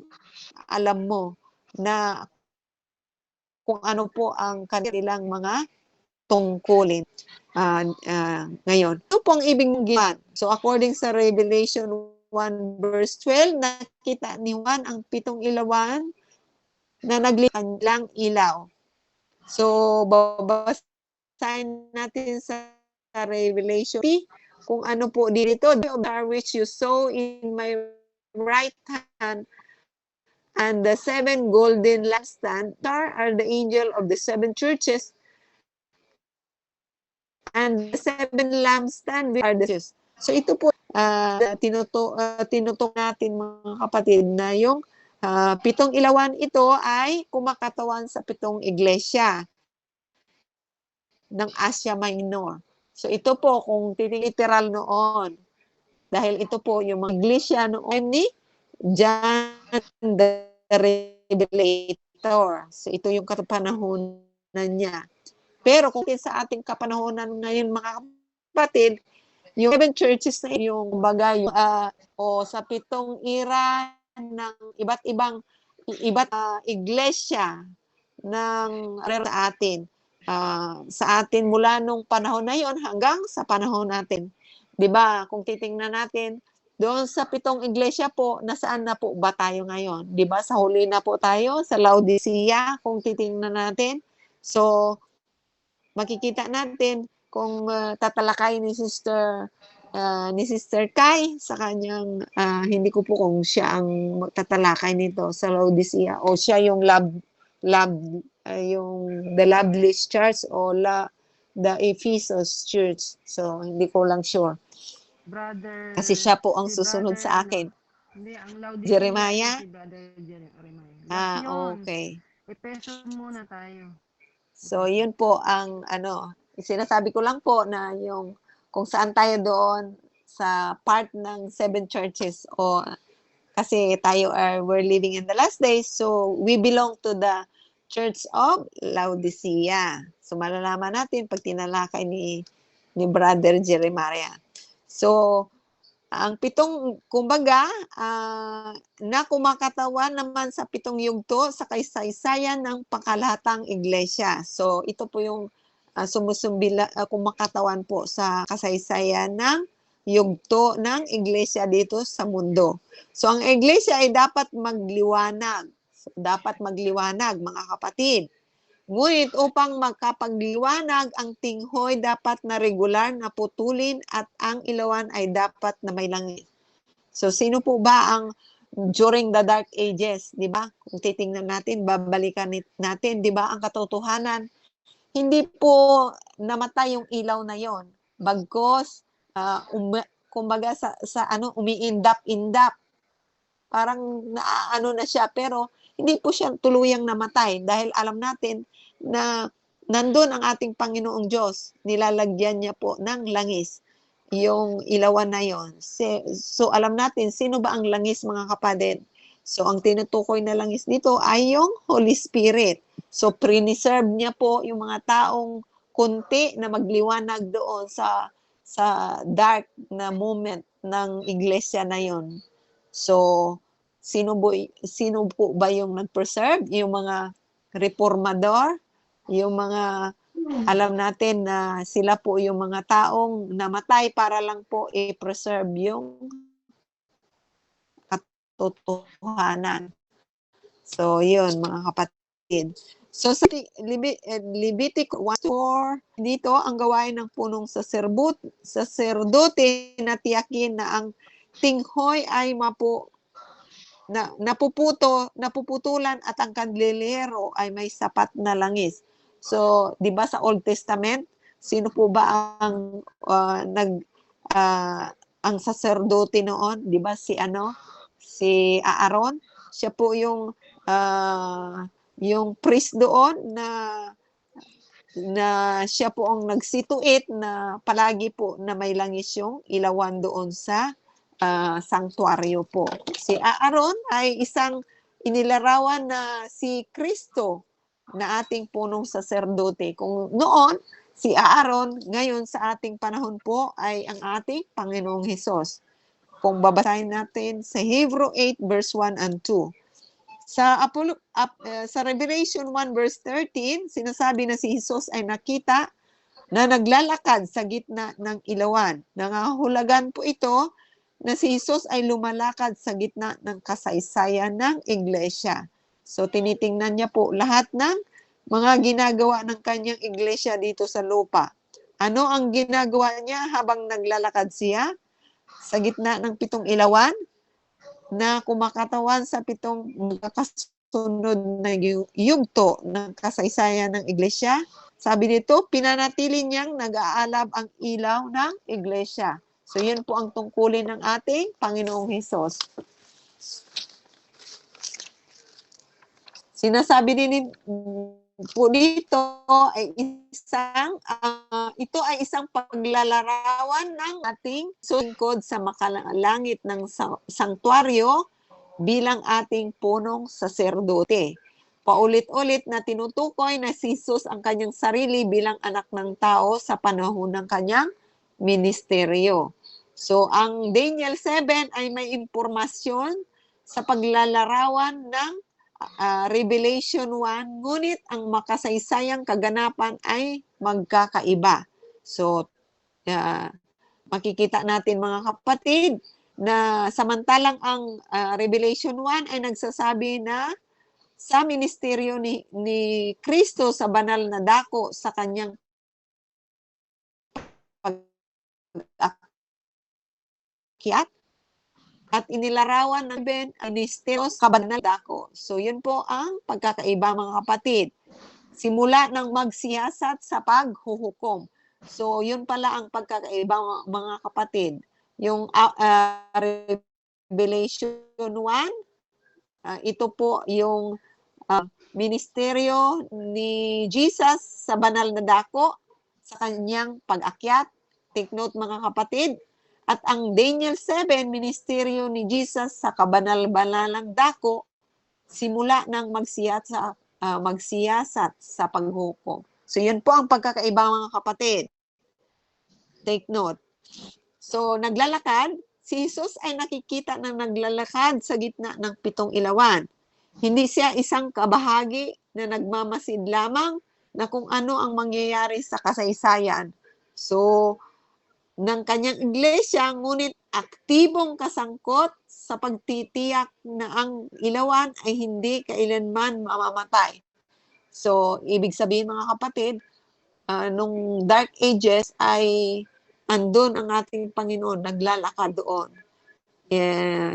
Speaker 1: mo na kung ano po ang kanilang mga tungkulin ngayon. Ito po ang ibig mong ginawa. So according sa Revelation 1 verse 12, nakita ni Juan ang 7 ilawan na naglipan lang ilaw. So, babasahin natin sa Revelation kung ano po dito. Which you saw in my right hand and the 7 golden lampstands are the angel of the 7 churches, and the 7 lampstands are the churches. So, ito po, tinutok natin mga kapatid na yung 7 ilawan ito ay kumakatawan sa 7 iglesia ng Asia Minor. So ito po kung literal noon, dahil ito po yung mga iglesia noon ni John the Revelator. So ito yung kapanahonan niya. Pero kung sa ating kapanahonan ngayon mga kapatid, yung 7 churches na yung bagay o sa 7 era ng iba't ibang iglesia ng sa atin. Sa atin mula nung panahon na yon hanggang sa panahon natin. 'Di ba? Kung titingnan natin doon sa 7 iglesia po, nasaan na po ba tayo ngayon? 'Di ba? Sa huli na po tayo sa Laodicea kung titingnan natin. So makikita natin kung tatalakay ni Sister Kai sa kanyang hindi ko po kung siya ang tatalakay nito sa Laodicea o siya yung yung the Lovelace Church o the Ephesus Church. So hindi ko lang sure.
Speaker 2: Brother,
Speaker 1: Kasi siya po ang
Speaker 2: si
Speaker 1: susunod
Speaker 2: Brother,
Speaker 1: sa akin.
Speaker 2: Hindi, ang Laodicea
Speaker 1: Jeremiah?
Speaker 2: si Brother Jeremiah. Last yun.
Speaker 1: Okay.
Speaker 2: Epeso muna tayo.
Speaker 1: So yun po ang sinasabi ko lang po na yung kung saan tayo doon sa part ng 7 churches o kasi we're living in the last days, so we belong to the Church of Laodicea. So malalaman natin pag tinalakay ni Brother Jeremiah. So ang 7, kumbaga, na kumakatawan naman sa 7 yugto sa kaysaysayan ng pangkalahatang iglesia. So ito po yung kumakatawan po sa kasaysayan ng yugto ng iglesia dito sa mundo. So ang iglesia ay dapat magliwanag. Dapat magliwanag, mga kapatid. Ngunit upang magkapagliwanag, ang tinghoy dapat na regular na putulin at ang ilawan ay dapat na may langis. So sino po ba ang during the Dark Ages, di ba? Kung titingnan natin, babalikan natin, di ba, ang katotohanan, hindi po namatay yung ilaw na yon. Bagkos, kumbaga sa ano, umiindap-indap. Parang naaano na siya, pero hindi po siya tuluyang namatay dahil alam natin na nandun ang ating Panginoong Diyos. Nilalagyan niya po ng langis yung ilawan na yon. So alam natin, sino ba ang langis, mga kapatid? So ang tinutukoy na langis dito ay yung Holy Spirit. So preserve niya po yung mga taong kunti na magliwanag doon sa dark na moment ng iglesia na yon. So sino po ba yung nag-preserve? Yung mga reformador, yung mga alam natin na sila po yung mga taong namatay para lang po i-preserve yung katotohanan. So, yun mga kapatid. So, sa Leviticus 1:4, dito ang gawain ng punong saserdote na tiyakin na ang tinghoy ay napuputulan at ang kandilero ay may sapat na langis. So, 'di ba sa Old Testament, sino po ba ang ang saserdote noon? 'Di ba si Aaron? Siya po yung priest doon na siya po ang nagsituit na palagi po na may langis yung ilawan doon sa sanctuaryo po. Si Aaron ay isang inilarawan na si Kristo na ating punong saserdote. Kung noon, si Aaron, ngayon sa ating panahon po ay ang ating Panginoong Hesus. Kung babasahin natin sa Hebrew 8 verse 1 and 2. Sa Revelation 1 verse 13, sinasabi na si Hesus ay nakita na naglalakad sa gitna ng ilawan. Nangahulugan po ito na si Hesus ay lumalakad sa gitna ng kasaysayan ng iglesia. So tinitingnan niya po lahat ng mga ginagawa ng kanyang iglesia dito sa lupa. Ano ang ginagawa niya habang naglalakad siya sa gitna ng 7 ilawan na kumakatawan sa 7 magkakasunod na yugto ng kasaysayan ng iglesia? Sabi dito, pinanatili niyang nag-aalab ang ilaw ng iglesia. So, yun po ang tungkulin ng ating Panginoong Hesus. Sinasabi din po dito ay ito ay isang paglalarawan ng ating sungkod sa makalangit ng sanktuaryo bilang ating punong saserdote. Paulit-ulit na tinutukoy na si Jesus ang kanyang sarili bilang anak ng tao sa panahon ng kanyang ministeryo. So, ang Daniel 7 ay may impormasyon sa paglalarawan ng Revelation 1, ngunit ang makasaysayang kaganapan ay magkakaiba. So, makikita natin mga kapatid na samantalang ang Revelation 1 ay nagsasabi na sa ministeryo ni Kristo sa banal na dako sa kanyang pag-akyat at inilarawan ng ministeryo sa banal na dako. So yun po ang pagkakaiba mga kapatid. Simula ng magsiyasat sa paghuhukom. So yun pala ang pagkakaiba mga kapatid. Yung Revelation 1, ito po yung ministeryo ni Jesus sa banal na dako sa kanyang pag-akyat. Take note mga kapatid. At ang Daniel 7, ministeryo ni Jesus sa kabanal-banalang dako simula ng magsiyasat sa paghukom. So yun po ang pagkakaiba mga kapatid. Take note. So naglalakad, si Jesus ay nakikita na naglalakad sa gitna ng 7 ilawan. Hindi siya isang kabahagi na nagmamasid lamang na kung ano ang mangyayari sa kasaysayan. So, ng kanyang iglesia, ngunit aktibong kasangkot sa pagtitiyak na ang ilawan ay hindi kailanman mamamatay. So, ibig sabihin mga kapatid, nung Dark Ages ay andun ang ating Panginoon, naglalakad doon.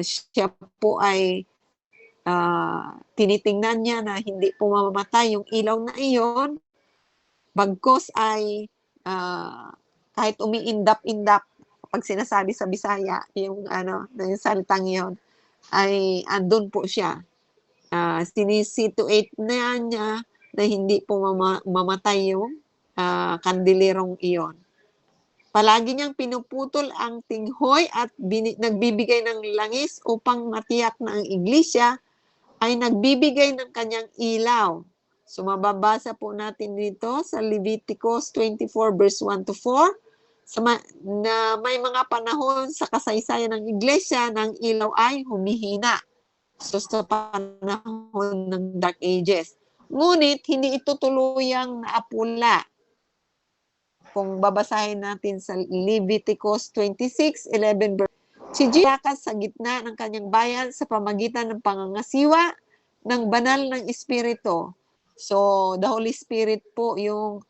Speaker 1: siya po ay tinitingnan niya na hindi po mamamatay yung ilaw na iyon, bagkos ay kahit umiindap-indap, pag sinasabi sa Bisaya, yung yung salitang yun, ay andun po siya. Sinisituate na niya na hindi po mamatay yung kandilerong iyon. Palagi niyang pinuputol ang tinghoy at nagbibigay ng langis upang matiyak na ang iglesia ay nagbibigay ng kanyang ilaw. So mababasa po natin dito sa Leviticus 24 verse 1 to 4 na may mga panahon sa kasaysayan ng iglesia ng ilaw ay humihina. So sa panahon ng Dark Ages. Ngunit hindi ito tuluyang naapula. Kung babasahin natin sa Leviticus 26:11 verse, si Giakas sa gitna ng kanyang bayan sa pamagitan ng pangangasiwa ng banal ng Espiritu. So, the Holy Spirit po yung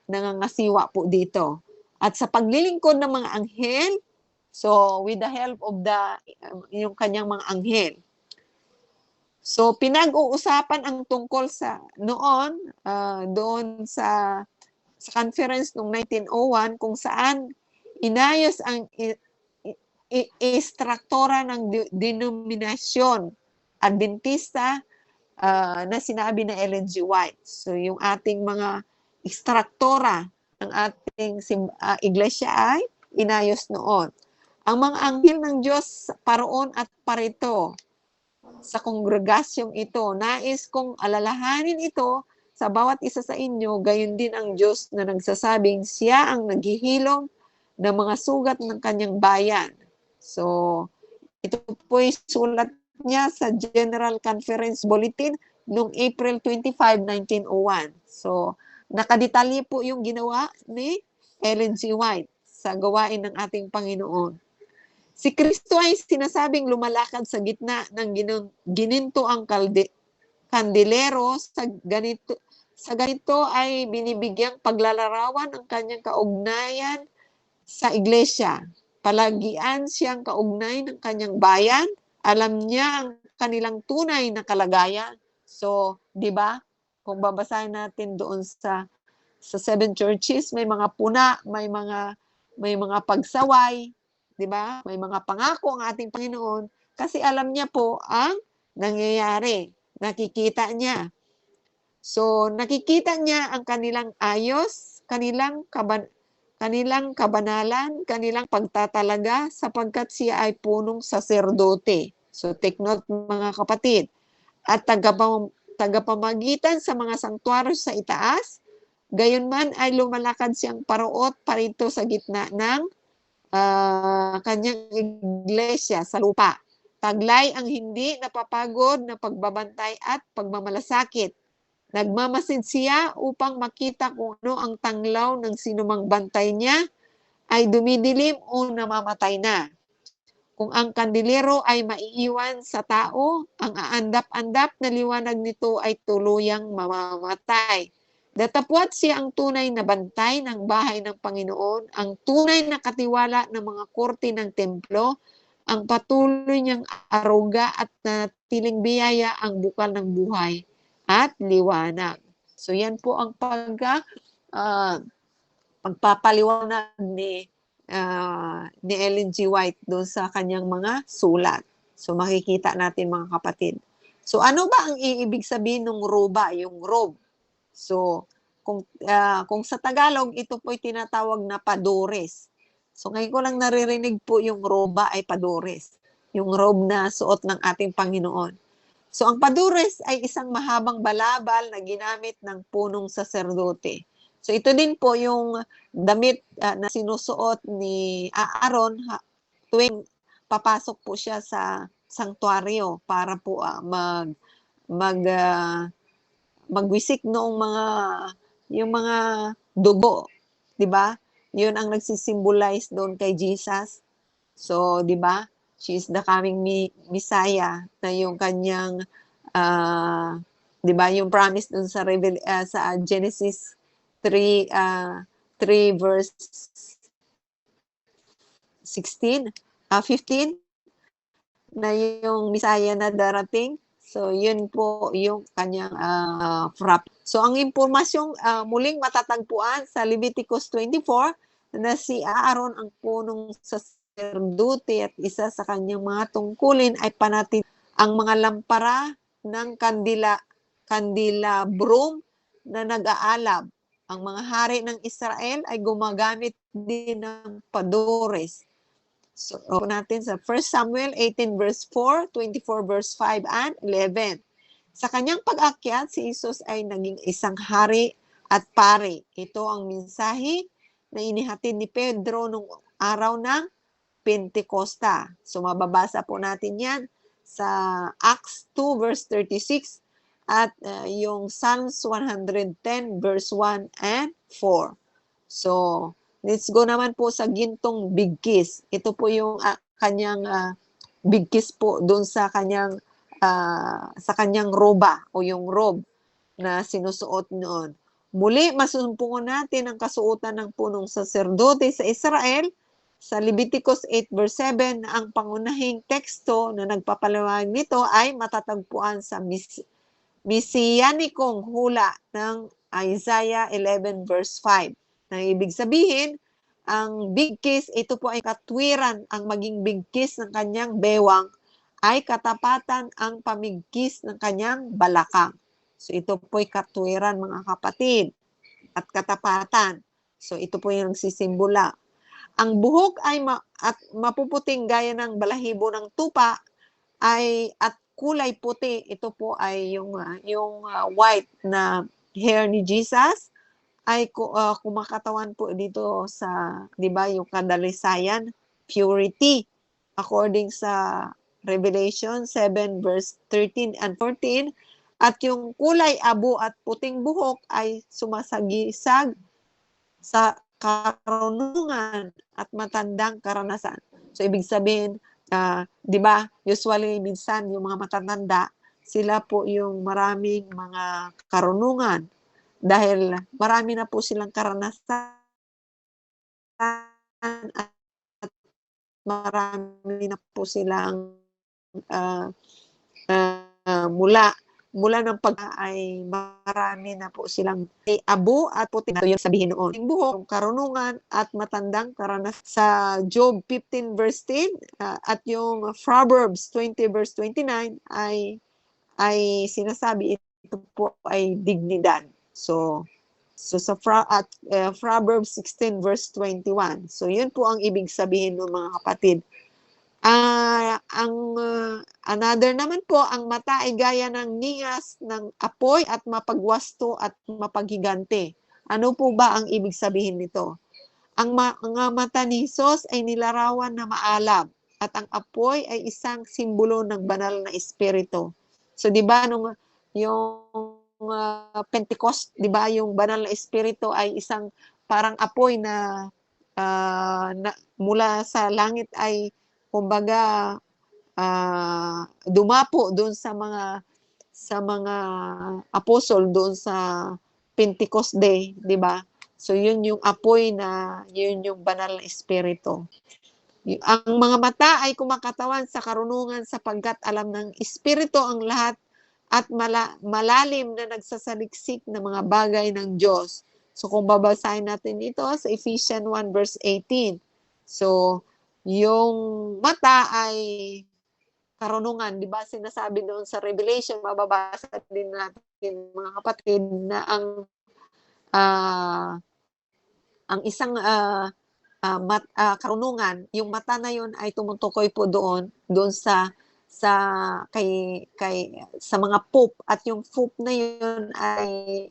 Speaker 1: nangangasiwa po dito. At sa paglilingkod ng mga anghel, so with the help of yung kanyang mga anghel. So, pinag-uusapan ang tungkol sa noon, doon sa conference noong 1901 kung saan inayos ang istruktura ng denominasyon Adventista na sinabi na Ellen G. White. So yung ating mga istruktura ng ating iglesia ay inayos noon. Ang mga anghel ng Diyos paroon at parito sa kongregasyong ito, nais kong alalahanin ito sa bawat isa sa inyo, gayon din ang Diyos na nagsasabing siya ang naghihilom ng mga sugat ng kanyang bayan. So, ito po ay sulat niya sa General Conference Bulletin noong April 25, 1901. So, nakadetalye po yung ginawa ni Ellen G. White sa gawain ng ating Panginoon. Si Kristo ay sinasabing lumalakad sa gitna ng gininto ang kandilero sa ganito ay binibigyang paglalarawan ang kanyang kaugnayan sa iglesia. Palagian siyang kaugnay ng kanyang bayan. Alam niya ang kanilang tunay na kalagayan. So, di ba? Kung babasahin natin doon sa seven churches, may mga puna, may mga pagsaway, di ba? May mga pangako ang ating Panginoon kasi alam niya po ang nangyayari. Nakikita niya. So, nakikita niya ang kanilang ayos, kanilang kabanalan, kanilang pagtatalaga sapagkat siya ay punong saserdote. So, take note mga kapatid. At tagapamagitan sa mga sanktuaryo sa itaas, gayon man ay lumalakad siyang paroot parito sa gitna ng kanyang iglesia sa lupa. Taglay ang hindi napapagod na pagbabantay at pagmamalasakit. Nagmamasid siya upang makita kung ano ang tanglaw ng sinumang bantay niya ay dumidilim o namamatay na. Kung ang kandilero ay maiiwan sa tao, ang aandap-andap na liwanag nito ay tuluyang mamamatay. Datapwat siya ang tunay na bantay ng bahay ng Panginoon, ang tunay na katiwala ng mga korte ng templo, ang patuloy niyang aruga at natiling biyaya ang bukal ng buhay at liwanag. So yan po ang pagpapaliwanag ni Ellen G. White doon sa kanyang mga sulat. So makikita natin mga kapatid. So ano ba ang iibig sabihin ng roba, yung robe? So kung sa Tagalog, ito po ay tinatawag na padores. So ngayon ko lang naririnig po yung roba ay padores. Yung robe na suot ng ating Panginoon. So ang padures ay isang mahabang balabal na ginamit ng punong saserdote. So ito din po yung damit na sinusuot ni Aaron tuwing papasok po siya sa sanktuaryo para po magwisik noong yung mga dugo, 'di ba? 'Yun ang nagsisimbolize doon kay Jesus. So, 'di ba? She is the coming Messiah na yung kanyang 'di ba yung promise dun sa Genesis 3 verse 16, 15 na yung Misaya na darating. So, yun po yung kanyang frap. So, ang impormasyong muling matatagpuan sa Leviticus 24 na si Aaron ang punong saserdote at isa sa kanyang mga tungkulin ay panatin ang mga lampara ng kandila broom na nag-aalab. Ang mga hari ng Israel ay gumagamit din ng padores. So, natin sa 1 Samuel 18 verse 4, 24 verse 5 and 11. Sa kanyang pag-akyat, si Jesus ay naging isang hari at pari. Ito ang mensahe na inihatid ni Pedro nung araw ng Pentecosta. So, mababasa po natin yan sa Acts 2 verse 36 at yung Psalms 110 verse 1 and 4. So, let's go naman po sa gintong big kiss. Ito po yung kanyang big kiss po doon sa kanyang roba o yung robe na sinusuot noon. Muli, masumpungan natin ang kasuotan ng punong saserdote sa Israel sa Leviticus 8 verse 7 na ang pangunahing teksto na nagpapaliwanag nito ay matatagpuan sa Mesiyanikong hula ng Isaiah 11 verse 5. Nang ibig sabihin, ang big kiss, ito po ay katwiran. Ang maging big kiss ng kanyang bewang ay katapatan ang pamigkis ng kanyang balakang. So ito po ay katwiran mga kapatid at katapatan. So ito po yung nagsisimbula. Ang buhok ay mapuputing gaya ng balahibo ng tupa at kulay puti. Ito po ay yung white na hair ni Jesus ay kumakatawan po dito sa, 'di ba, yung kadalisayan, purity. According sa Revelation 7 verse 13 and 14, at yung kulay abo at puting buhok ay sumasagisag sa karunungan at matandang karanasan. So ibig sabihin, 'di ba, usually minsan yung mga matatanda, sila po yung maraming mga karunungan dahil marami na po silang karanasan at marami na po silang mula ng ay marami na po silang abo at puti na yung sabihin noon. Yung buhok, karunungan at matandang karanasan sa Job 15 verse 10 at yung Proverbs 20 verse 29 ay sinasabi ito po ay dignidad. So sa Proverbs 16 verse 21. So yun po ang ibig sabihin ng mga kapatid. Another naman po, ang mata ay gaya ng ningas ng apoy at mapagwasto at mapaghigante. Ano po ba ang ibig sabihin nito? Ang mga mata ni Jesus ay nilarawan na maalam at ang apoy ay isang simbolo ng banal na espiritu. So 'di ba nung yung Pentecost, 'di ba, yung banal na espiritu ay isang parang apoy na mula sa langit ay kumbaga dumapo doon sa mga apostol doon sa Pentecost Day, 'di ba? So yun yung apoy na yun yung banal na espiritu. Ang mga mata ay kumakatawan sa karunungan sapagkat alam ng espiritu ang lahat at malalim na nagsasaliksik ng mga bagay ng Diyos. So kung babasahin natin ito sa Ephesians 1 verse 18. So yung mata ay karunungan, 'di ba? Sinasabi doon sa Revelation, mababasa din natin mga kapatid na ang isang karunungan, yung mata na yun ay tumutukoy po doon sa mga pope, at yung pope na yun ay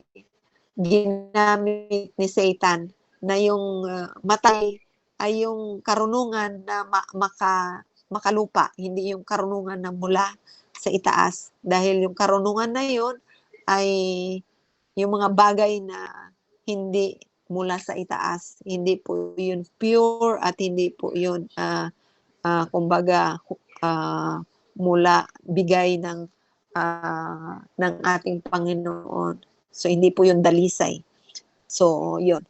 Speaker 1: ginamit ni Satan na yung mata ay yung karunungan na makalupa, hindi yung karunungan na mula sa itaas. Dahil yung karunungan na yun ay yung mga bagay na hindi mula sa itaas. Hindi po yun pure at hindi po yun kumbaga mula bigay ng ating Panginoon. So hindi po yun dalisay. So yun.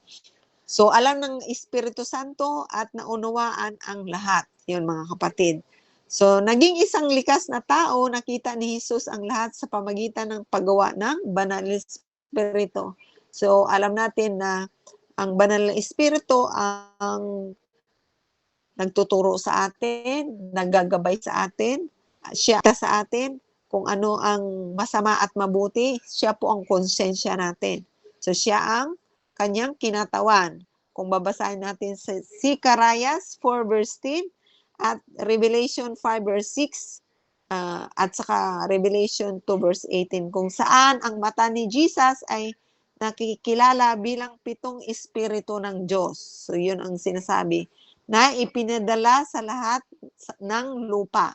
Speaker 1: So, alam ng Espiritu Santo at naunawaan ang lahat. Yun, mga kapatid. So, naging isang likas na tao, nakita ni Jesus ang lahat sa pamagitan ng paggawa ng Banal na Espiritu. So, alam natin na ang Banal na Espiritu ang nagtuturo sa atin, naggagabay sa atin, siya sa atin kung ano ang masama at mabuti, siya po ang konsensya natin. So, siya ang kanyang kinatawan. Kung babasahin natin sa Zechariah 4 verse 10 at Revelation 5 verse 6 at saka Revelation 2 verse 18, kung saan ang mata ni Jesus ay nakikilala bilang 7 espiritu ng Diyos. So, yun ang sinasabi na ipinadala sa lahat ng lupa.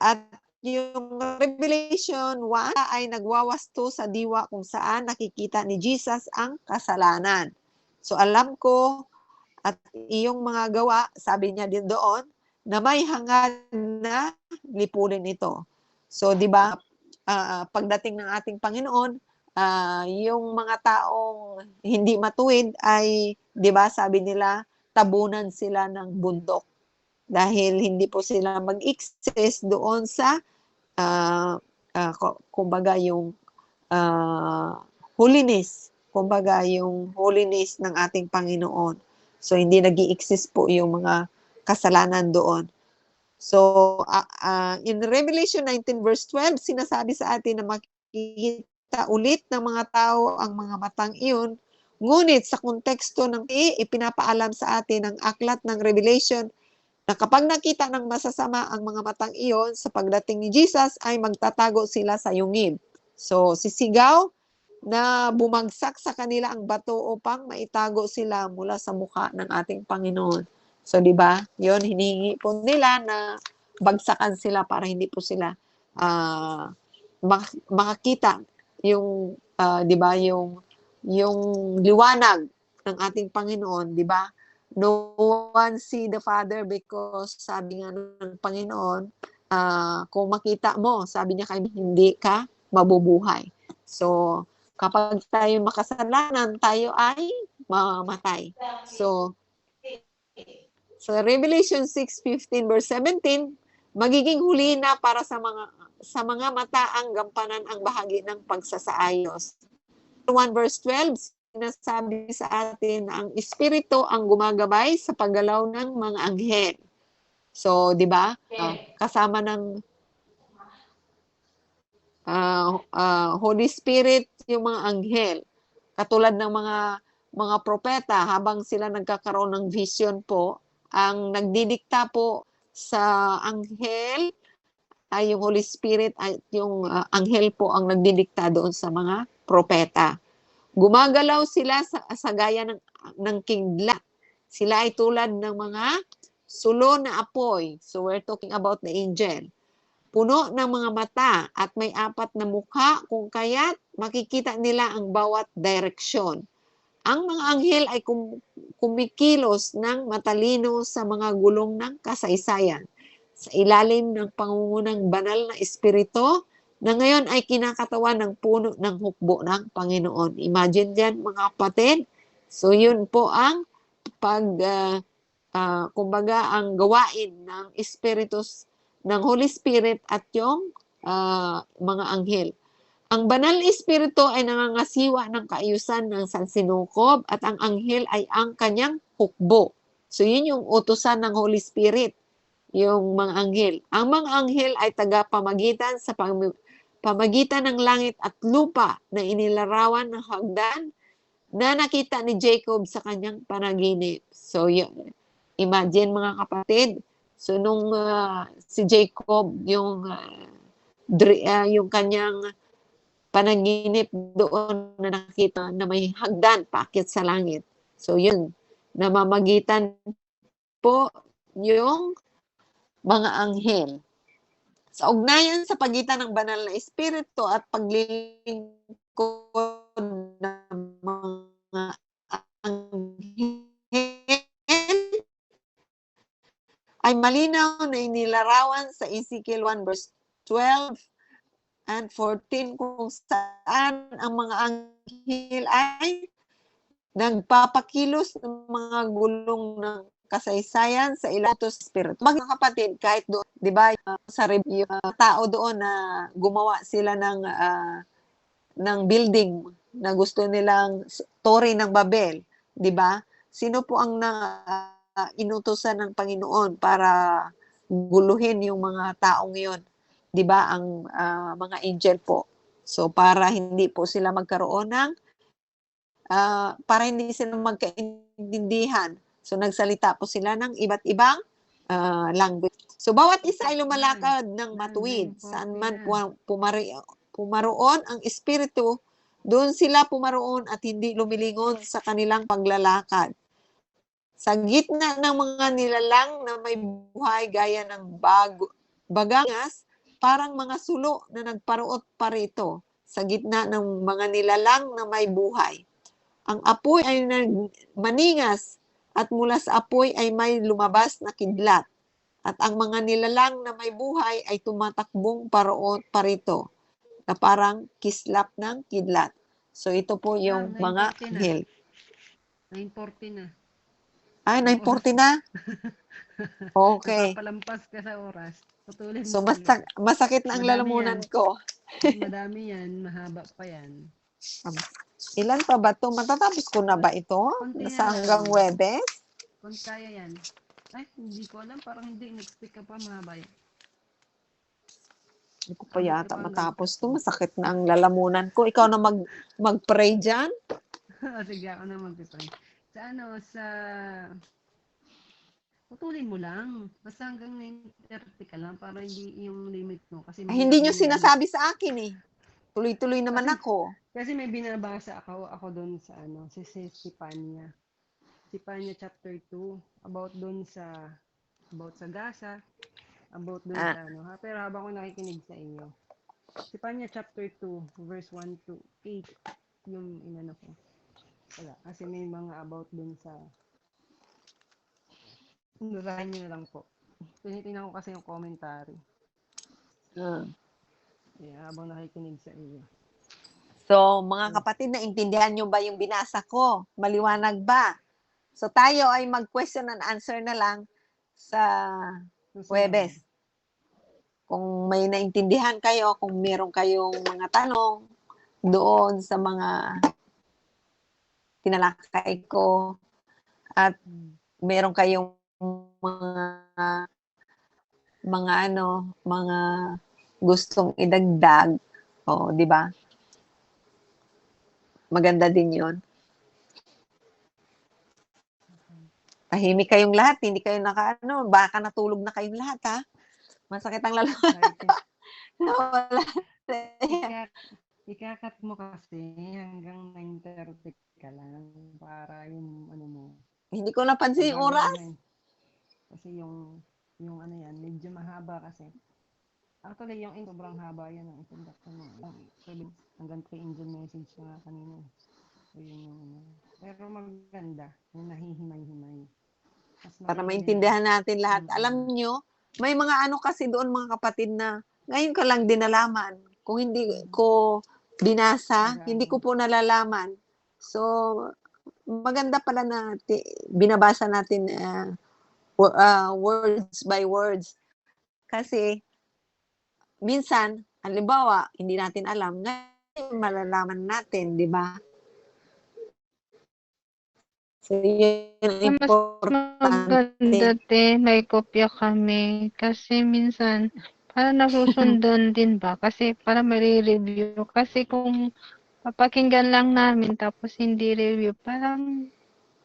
Speaker 1: At yung Revelation 1 ay nagwawasto sa diwa kung saan nakikita ni Jesus ang kasalanan. So alam ko at iyong mga gawa, sabi niya din doon, na may hangad na lipunin ito. So di ba, pagdating ng ating Panginoon, yung mga taong hindi matuwid ay, di ba, sabi nila, tabunan sila ng bundok dahil hindi po sila mag-access doon sa kumbaga yung holiness, kumbaga yung holiness ng ating Panginoon. So hindi nag-i-exist po yung mga kasalanan doon. So in Revelation 19 verse 12, sinasabi sa atin na makikita ulit ng mga tao ang mga matang iyon. Ngunit sa konteksto ng ipinapaalam sa atin ng aklat ng Revelation na kapag nakita ng masasama ang mga matang iyon sa pagdating ni Jesus ay magtatago sila sa yungib. So sisigaw na bumagsak sa kanila ang bato upang maitago sila mula sa mukha ng ating Panginoon. So di ba? 'Yon hinihingi po nila na bagsakan sila para hindi po sila makakita yung di ba yung liwanag ng ating Panginoon, di ba? No one see the Father because sabi nga ng Panginoon, kung makita mo, sabi niya kay hindi ka mabubuhay. So, kapag tayo makasalanan, tayo ay mamamatay. So, sa Revelation 6:15 verse 17, magiging huli na para sa mga mata ang gampanan ang bahagi ng pagsasaayos. 1 verse 12, sinasabi sa atin na ang Espiritu ang gumagabay sa paggalaw ng mga anghel. So, di ba? Kasama ng Holy Spirit yung mga anghel. Katulad ng mga propeta, habang sila nagkakaroon ng vision po, ang nagdidikta po sa anghel ay yung Holy Spirit at yung anghel po ang nagdidikta doon sa mga propeta. Gumagalaw sila sa gaya ng kidlat. Sila ay tulad ng mga sulo na apoy. So we're talking about the angel. Puno ng mga mata at may 4 na mukha, kung kaya't makikita nila ang bawat direksyon. Ang mga anghel ay kumikilos ng matalino sa mga gulong ng kasaysayan. Sa ilalim ng pangungunang banal na espiritu, na ngayon ay kinakatawan ng puno ng hukbo ng Panginoon. Imagine dyan mga kapatid. So yun po ang kumbaga ang gawain ng Espiritus ng Holy Spirit at yung mga anghel. Ang banal na espiritu ay nangangasiwa ng kaayusan ng sansinukob at ang anghel ay ang kanyang hukbo. So yun yung utusan ng Holy Spirit, yung mga anghel. Ang mga anghel ay tagapamagitan sa pamagitan ng langit at lupa na inilarawan ng hagdan na nakita ni Jacob sa kanyang panaginip. So, imagine mga kapatid, so nung si Jacob, yung kanyang panaginip doon na nakita na may hagdan paakyat sa langit. So, yun, namamagitan po yung mga anghel. Sa ugnayan sa pagitan ng banal na espiritu at paglilingkod ng mga anghel ay malinaw na inilarawan sa Ezekiel 1 verse 12 and 14 kung saan ang mga anghel ay nagpapakilos ng mga gulong ng kasaysayan sa ilatos spirito. Mga kapatid, kahit doon, di ba, sa review, tao doon na gumawa sila ng building na gusto nilang Torre ng Babel, di ba? Sino po ang inutusan ng Panginoon para guluhin yung mga taong yon? Di ba? Ang mga angel po. So, para hindi po sila magkaroon ng para hindi sila magkaintindihan. So, nagsalita po sila ng iba't ibang language. So, bawat isa ay lumalakad ng matuwid. Saan man pumaroon ang espiritu, doon sila pumaroon at hindi lumilingon sa kanilang paglalakad. Sa gitna ng mga nilalang na may buhay gaya ng bagangas, parang mga sulo na nagparuot pa rito sa gitna ng mga nilalang na may buhay. Ang apoy ay maningas at mula sa apoy ay may lumabas na kidlat. At ang mga nilalang na may buhay ay tumatakbong parito na parang kislap ng kidlat. So ito po yung mga anghel.
Speaker 2: 9:40 na.
Speaker 1: Ay, 9:40 na? Okay.
Speaker 2: Napapalampas ka sa oras. Putulin
Speaker 1: So
Speaker 2: mo ulit.
Speaker 1: masakit na ang
Speaker 2: Madami
Speaker 1: lalamunan
Speaker 2: yan.
Speaker 1: ko.
Speaker 2: Madami yan. Mahaba pa yan.
Speaker 1: Ilan pa ba ito? Matatapos ko na ba ito?
Speaker 2: Konti
Speaker 1: Sa
Speaker 2: na
Speaker 1: hanggang
Speaker 2: lang.
Speaker 1: Webes?
Speaker 2: Kung kaya yan. Ay, hindi ko alam. Parang hindi. Next week ka pa mahaba yan.
Speaker 1: Hindi ko pa yata matapos ito. Masakit na ang lalamunan ko. Ikaw na mag-pray dyan?
Speaker 2: Sige, ako na mag-pray. Sa putulin mo lang. Basta hanggang 9:30 ka lang para hindi yung limit mo. Kasi
Speaker 1: Hindi nyo sinasabi sa akin eh. Tuloy-tuloy naman ako.
Speaker 2: Kasi may binabasa ako doon sa si Sipanya. Sipanya chapter 2 about sa Gaza, about doon sa pero habang ako nakikinig sa inyo. Sipanya chapter 2 verse 1 to 8 yung inano ko. Wala, kasi may mga about doon sa basahin nyo na lang po. Tinitingnan ko kasi yung commentary. Habang nakikinig sa inyo.
Speaker 1: So, mga kapatid, naintindihan nyo ba yung binasa ko? Maliwanag ba? So, tayo ay mag-question and answer na lang sa Huwebes. Kung may naintindihan kayo, kung meron kayong mga tanong doon sa mga tinalakay ko at meron kayong mga gustong idagdag, di ba? Maganda din 'yon. Tahimik kayong lahat, hindi kayo baka natulog na kayong lahat, ha? Masakit ang lalamunan.
Speaker 2: Ikakat mo kasi hanggang 9:30 ka lang para yung mo.
Speaker 1: Hindi ko napansin yung oras.
Speaker 2: Kasi yung yan, medyo mahaba kasi. Actually, yung sobrang haba yan ang introduction mo. Hanggang 3 angel message na kanina. So, yun. Pero maganda. Yung nahihimay-himay.
Speaker 1: Para maintindihan natin lahat. Alam nyo, may mga kasi doon mga kapatid na ngayon ka lang din nalaman. Kung hindi ko binasa, hindi ko po nalalaman. So, maganda pala na binabasa natin words by words. Kasi, minsan, halimbawa, hindi natin alam, ngayon malalaman natin, di ba? So, yun
Speaker 3: importante. Maganda may kopya kami. Kasi minsan, para nasusundan din ba? Kasi para may-review. Kasi kung papakinggan lang namin tapos hindi review, parang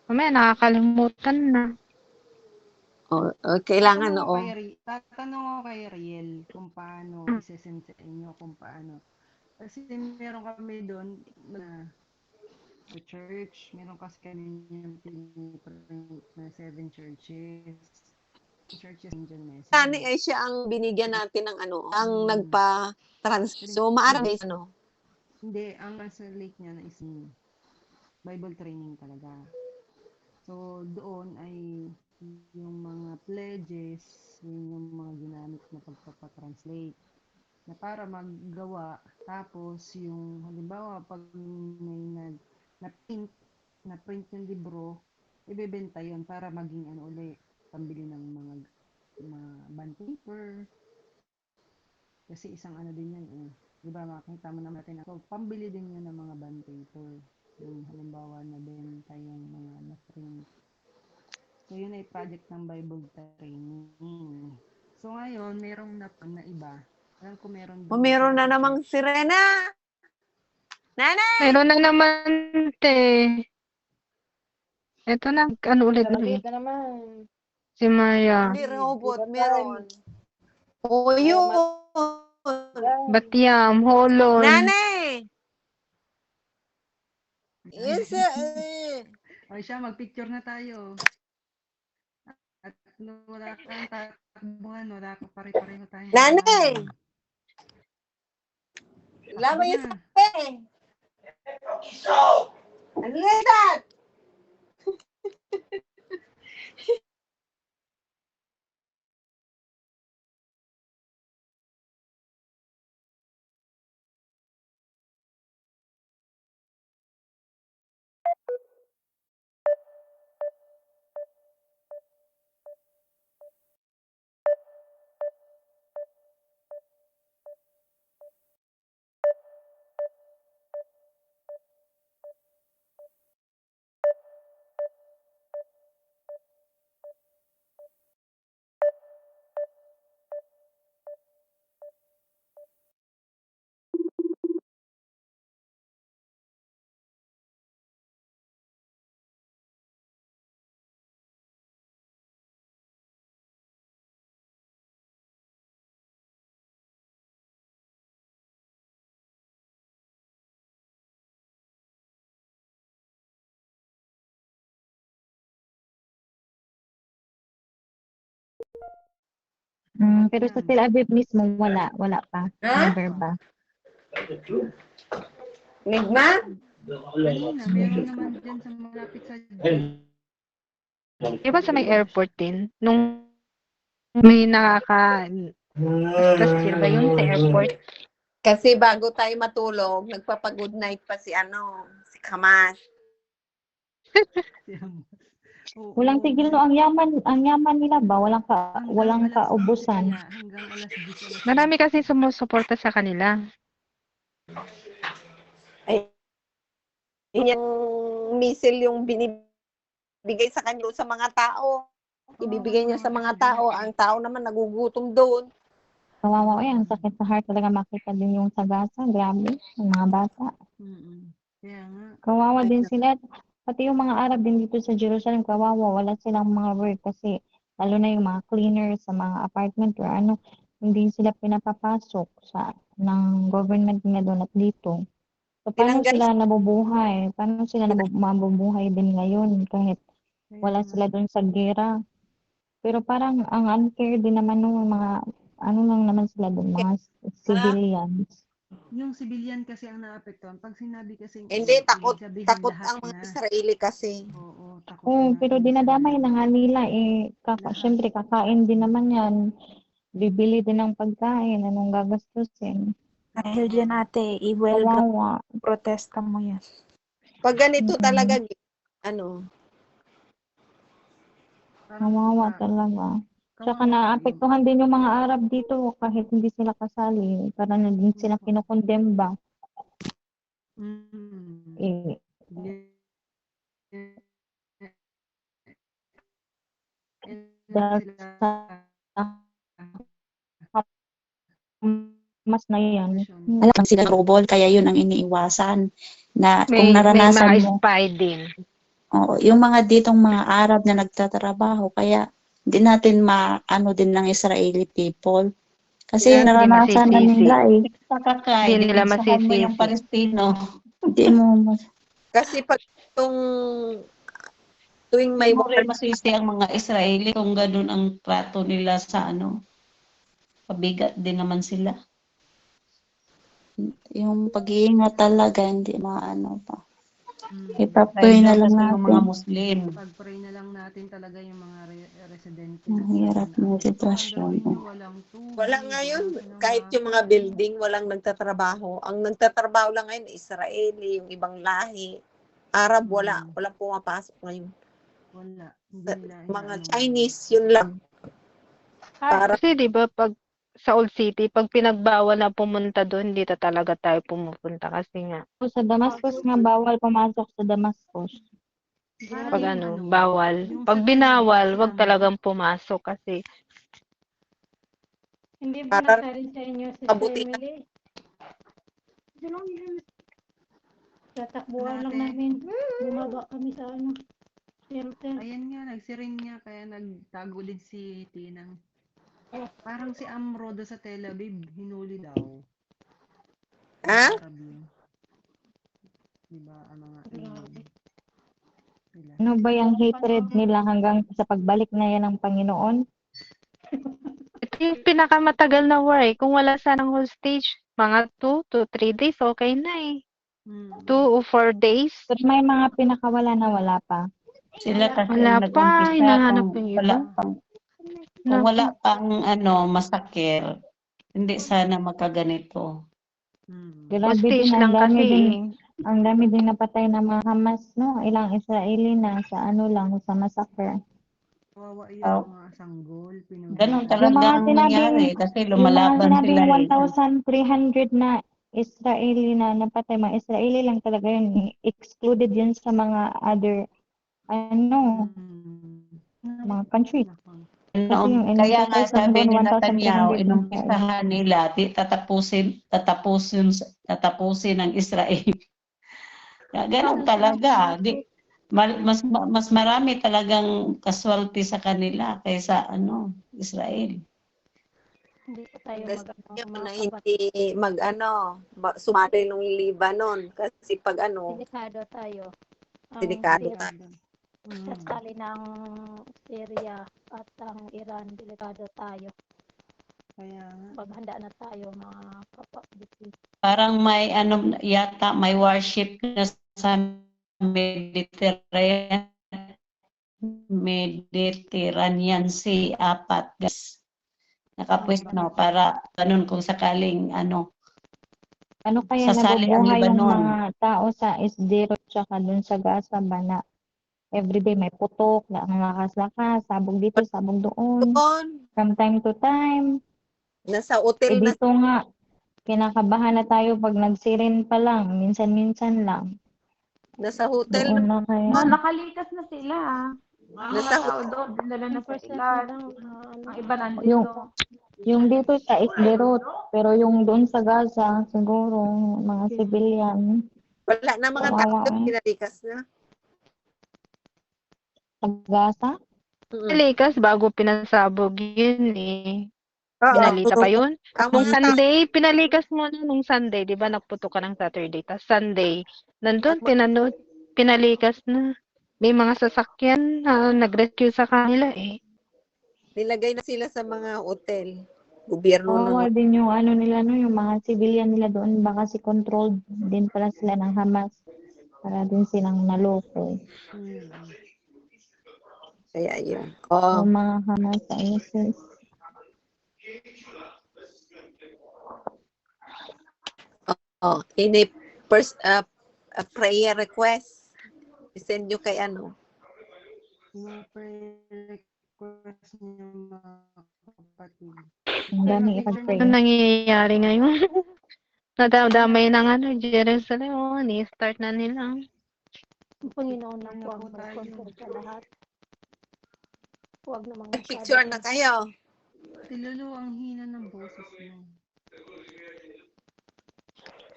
Speaker 3: mamaya nakakalimutan na.
Speaker 1: Kailangan,
Speaker 2: tatanong ako kay Riel kung paano isesend sa inyo, kung paano. Kasi meron kami doon na the church, meron kasi kami yung piniprint na 7 churches. Angel message.
Speaker 1: Tani ay siya ang binigyan natin ng ang So, maaari
Speaker 2: Hindi, ang translate niya na is Bible training talaga. So, doon ay yung mga pledges, yung mga ginamit na pagpapatranslate na para maggawa. Tapos, yung halimbawa, pag may na-print, na print yung libro, ibebenta yon para maging pambili ng mga bond paper. Kasi isang din yan eh. Di ba makita mo naman natin ako, pambili din yun ng mga bond paper. Yung halimbawa na benta yung mga na-print. So yun ay project ng Bible training. So ngayon, merong na iba. Alam ko meron din.
Speaker 1: Meron na namang sirena. Nanay!
Speaker 3: Meron na naman, te. Ito na, ulit ulit.
Speaker 4: Na naman.
Speaker 3: Si Maya.
Speaker 1: Hindi, robot. Meron. O, yun.
Speaker 3: Batyam, Holon.
Speaker 1: Nanay! Yes,
Speaker 2: O siya, magpicture na tayo. At wala kang takbuhan, wala ka pare-pareho tayo.
Speaker 1: Nanay! Lama yung
Speaker 2: na.
Speaker 1: sabi. Ano yan that?
Speaker 4: Pero sa Tel Aviv mismo, wala pa. Never ba?
Speaker 1: Nigma?
Speaker 2: Kanina, meron naman dyan sa malapit sa
Speaker 3: Di ba sa may airport din? Nung may nakaka-discuss ba yun sa airport?
Speaker 1: Kasi bago tayo matulog, nagpapag-good night pa si Kamas.
Speaker 4: Walang tigil no, ang yaman nila ba? Walang
Speaker 2: Hanggang
Speaker 4: kaubusan.
Speaker 2: hanggang alas 10.
Speaker 3: Marami kasi sumusuporta sa kanila.
Speaker 1: Ay, yun yung missile yung binibigay sa kanila sa mga tao. Ibibigay niya sa mga tao. Ang tao naman nagugutom doon.
Speaker 4: Kawawa ko yan. Sakit sa heart talaga makita din yung sagasa. Grabe. Yung mga bata.
Speaker 2: Kaya nga.
Speaker 4: Kawawa din sila. Pati yung mga Arab din dito sa Jerusalem, kawawa. Wala silang mga work kasi lalo na yung mga cleaner sa mga apartment or hindi sila pinapapasok ng government nila doon at dito. So, paano sila nabubuhay? Paano sila mabubuhay din ngayon kahit wala sila doon sa gera? Pero parang ang unfair din naman ng mga lang naman sila doon, mga civilians.
Speaker 2: Yung civilian kasi ang naapektuhan. Pag sinabi kasi
Speaker 1: Hindi, takot ang mga Israeli kasi.
Speaker 2: Oo, takot
Speaker 4: Oo,
Speaker 2: na.
Speaker 4: pero dinadamay na nga nila syempre kakain din naman yan. Bibili din ng pagkain, anong gagastusin.
Speaker 5: Dahil dyan ate,
Speaker 4: Kawawa.
Speaker 5: protesta mo yan.
Speaker 1: Pag ganito talaga,
Speaker 4: Kawawa talaga. Tsaka naapektuhan din yung mga Arab dito kahit hindi sila kasali. Para na din sila kinukondem ba? Mas na yan.
Speaker 5: Alam sila robol, kaya yun ang iniiwasan. Na kung naranasan
Speaker 3: may mga
Speaker 5: mo.
Speaker 3: spy din.
Speaker 5: Oo, yung mga ditong mga Arab na nagtatrabaho, kaya hindi natin din ng Israeli people. Kasi naranasan na nila eh.
Speaker 3: Hindi nila masisisi.
Speaker 5: Yung Palestino. Hindi mo.
Speaker 1: Kasi pag tuwing may
Speaker 6: war, masisi ang mga Israeli kung ganun ang trato nila sa pabigat din naman sila.
Speaker 5: Yung pag-iingat talaga, hindi maano pa. Ipapray na lang natin.
Speaker 6: Yung mga Muslim.
Speaker 2: Pag-pray na lang natin talaga yung mga residente.
Speaker 5: Mahirap na sitwasyon.
Speaker 1: Wala ngayon, kahit yung mga building, walang nagtatrabaho. Ang nagtatrabaho lang ngayon, Israeli, yung ibang lahi. Arab, walang pumapasok ngayon.
Speaker 2: Wala. Hindi nila
Speaker 1: Mga
Speaker 2: inaano.
Speaker 1: Chinese, yun lang. Para
Speaker 3: Kasi di ba pag sa Old City, pag pinagbawal na pumunta doon, hindi talaga tayo pumupunta kasi nga,
Speaker 4: Sa Damascus nga, bawal pumasok sa Damascus.
Speaker 2: Parang
Speaker 3: pag
Speaker 2: yung
Speaker 3: bawal.
Speaker 2: yung
Speaker 3: Pag
Speaker 2: sa
Speaker 3: binawal,
Speaker 2: Tel Aviv,
Speaker 3: wag talagang pumasok kasi
Speaker 7: Hindi ba
Speaker 1: Para-
Speaker 7: nasa rin sa inyo si
Speaker 1: Mabuti
Speaker 7: Emily? Tatakbuhan lang
Speaker 2: Dati.
Speaker 7: namin. Bumaba kami sa ano, shelter.
Speaker 2: Ayan nga, nagsiring niya, kaya nagtago din si Tinang. Parang si Amro do sa Tel Aviv, hinuli daw.
Speaker 1: Ha?
Speaker 2: Arab yun. Diba, ang mga alien. Sila.
Speaker 4: Ano ba yung hatred nila hanggang sa pagbalik na yan ng Panginoon?
Speaker 3: ito yung pinakamatagal na war eh. Kung wala sanang hostage, mga 2 to 3 days, okay na eh. 2 or 4 days.
Speaker 4: Pero may mga pinakawala na wala pa.
Speaker 6: Sila kasi
Speaker 3: Wala pa,
Speaker 6: nag-umpisa
Speaker 3: hinahanap
Speaker 6: kung
Speaker 3: yung
Speaker 6: wala
Speaker 3: iba.
Speaker 6: pang kung wala pang masakir, hindi sana makaganito.
Speaker 4: Grabe
Speaker 3: Hostage
Speaker 4: din,
Speaker 3: lang kasi eh.
Speaker 4: ang dami din napatay ng mga Hamas, no? Ilang Israeli na sa ano lang, sa massacre.
Speaker 2: Kawawa yung
Speaker 6: Oh.
Speaker 2: mga sanggol.
Speaker 6: Ganun
Speaker 2: pinagdadaan.
Speaker 4: Yung mga
Speaker 6: talagang nangyari kasi
Speaker 4: Yung mga
Speaker 6: lumalaban sila
Speaker 4: sinabing
Speaker 6: eh.
Speaker 4: 1,300 na Israeli na napatay, mga Israeli lang talaga yun. Excluded yun sa mga other, ano, mga countries. Kasi yung
Speaker 6: Kaya nga
Speaker 4: napatay sa
Speaker 6: sabi ni
Speaker 4: hanggang
Speaker 6: Netanyahu,
Speaker 4: 1,300
Speaker 6: inumpisahan nila, tatapusin ng Israel. Kaya ganun talaga. Mas marami talagang casualty sa kanila kaysa Israel.
Speaker 7: Hindi pa tayo
Speaker 1: yun na
Speaker 7: makabat.
Speaker 1: hindi sumali ng Lebanon kasi pag
Speaker 7: Delikado tayo.
Speaker 1: delikado
Speaker 7: Syria,
Speaker 1: tayo.
Speaker 7: kasali ng Syria at ang Iran, delikado tayo.
Speaker 2: Kaya nga.
Speaker 7: Paghanda na tayo mga kapatid.
Speaker 6: Parang may yata may warship na sa Mediterranean Sea, 4 guys. Nakapwesto para ganun kung sakaling
Speaker 4: Ano kaya
Speaker 6: sasali ang
Speaker 4: nabubuhay yung
Speaker 6: Lebanon.
Speaker 4: mga tao sa Sderot tsaka dun sa Gaza ba na everyday may putok, na ang lakas-lakas, sabog dito, sabog doon,
Speaker 1: Doon,
Speaker 4: from time to time.
Speaker 1: nasa hotel na
Speaker 4: Dito nga, kinakabahan na tayo pag nagsiren pa lang, minsan-minsan lang.
Speaker 1: nasa hotel
Speaker 4: Doon na kaya.
Speaker 8: Nakalikas na sila. Ang mga
Speaker 1: Nasa
Speaker 8: tao doon, dinala na sa ilan. Ang iba
Speaker 4: Yung,
Speaker 8: nandito.
Speaker 4: yung dito sa Sderot, pero yung doon sa Gaza, siguro, mga civilian,
Speaker 1: wala na mga
Speaker 4: kawawa
Speaker 1: tao,
Speaker 4: eh.
Speaker 1: pinalikas na.
Speaker 4: Sa Gaza.
Speaker 3: Likas bago pinasabog yun eh.
Speaker 1: Oo.
Speaker 3: Binalita pa yun? Nung
Speaker 1: Mga
Speaker 3: Sunday, pinalikas mo na nung Sunday, di ba nagputo ka ng Saturday, tas Sunday, nandun, pinalikas na. May mga sasakyan na nag-rescue sa kanila eh.
Speaker 1: nilagay na sila sa mga hotel. Gobyerno
Speaker 4: Kawawa
Speaker 1: ng
Speaker 4: din yung ano nila, no, yung mga civilian nila doon, baka si controlled din pala sila ng Hamas. Para din silang naloko.
Speaker 1: kaya yun. Oh,
Speaker 4: Yung mga Hamas sa ISIS.
Speaker 1: ini first a prayer request. I-send nyo kay
Speaker 2: Mga prayer request niyo mga kapatid.
Speaker 4: Ang dami ipag-pray.
Speaker 3: Ano nangyayari ngayon? Nadadamay ng Jerusalem. Oh, ni-start na nila.
Speaker 7: Ang Panginoon na
Speaker 2: Ano
Speaker 7: po ang
Speaker 2: po tayo?
Speaker 7: mag-control sa lahat. Huwag namang
Speaker 1: picture na kayo.
Speaker 2: Si Lulu, ang hina ng boses mo.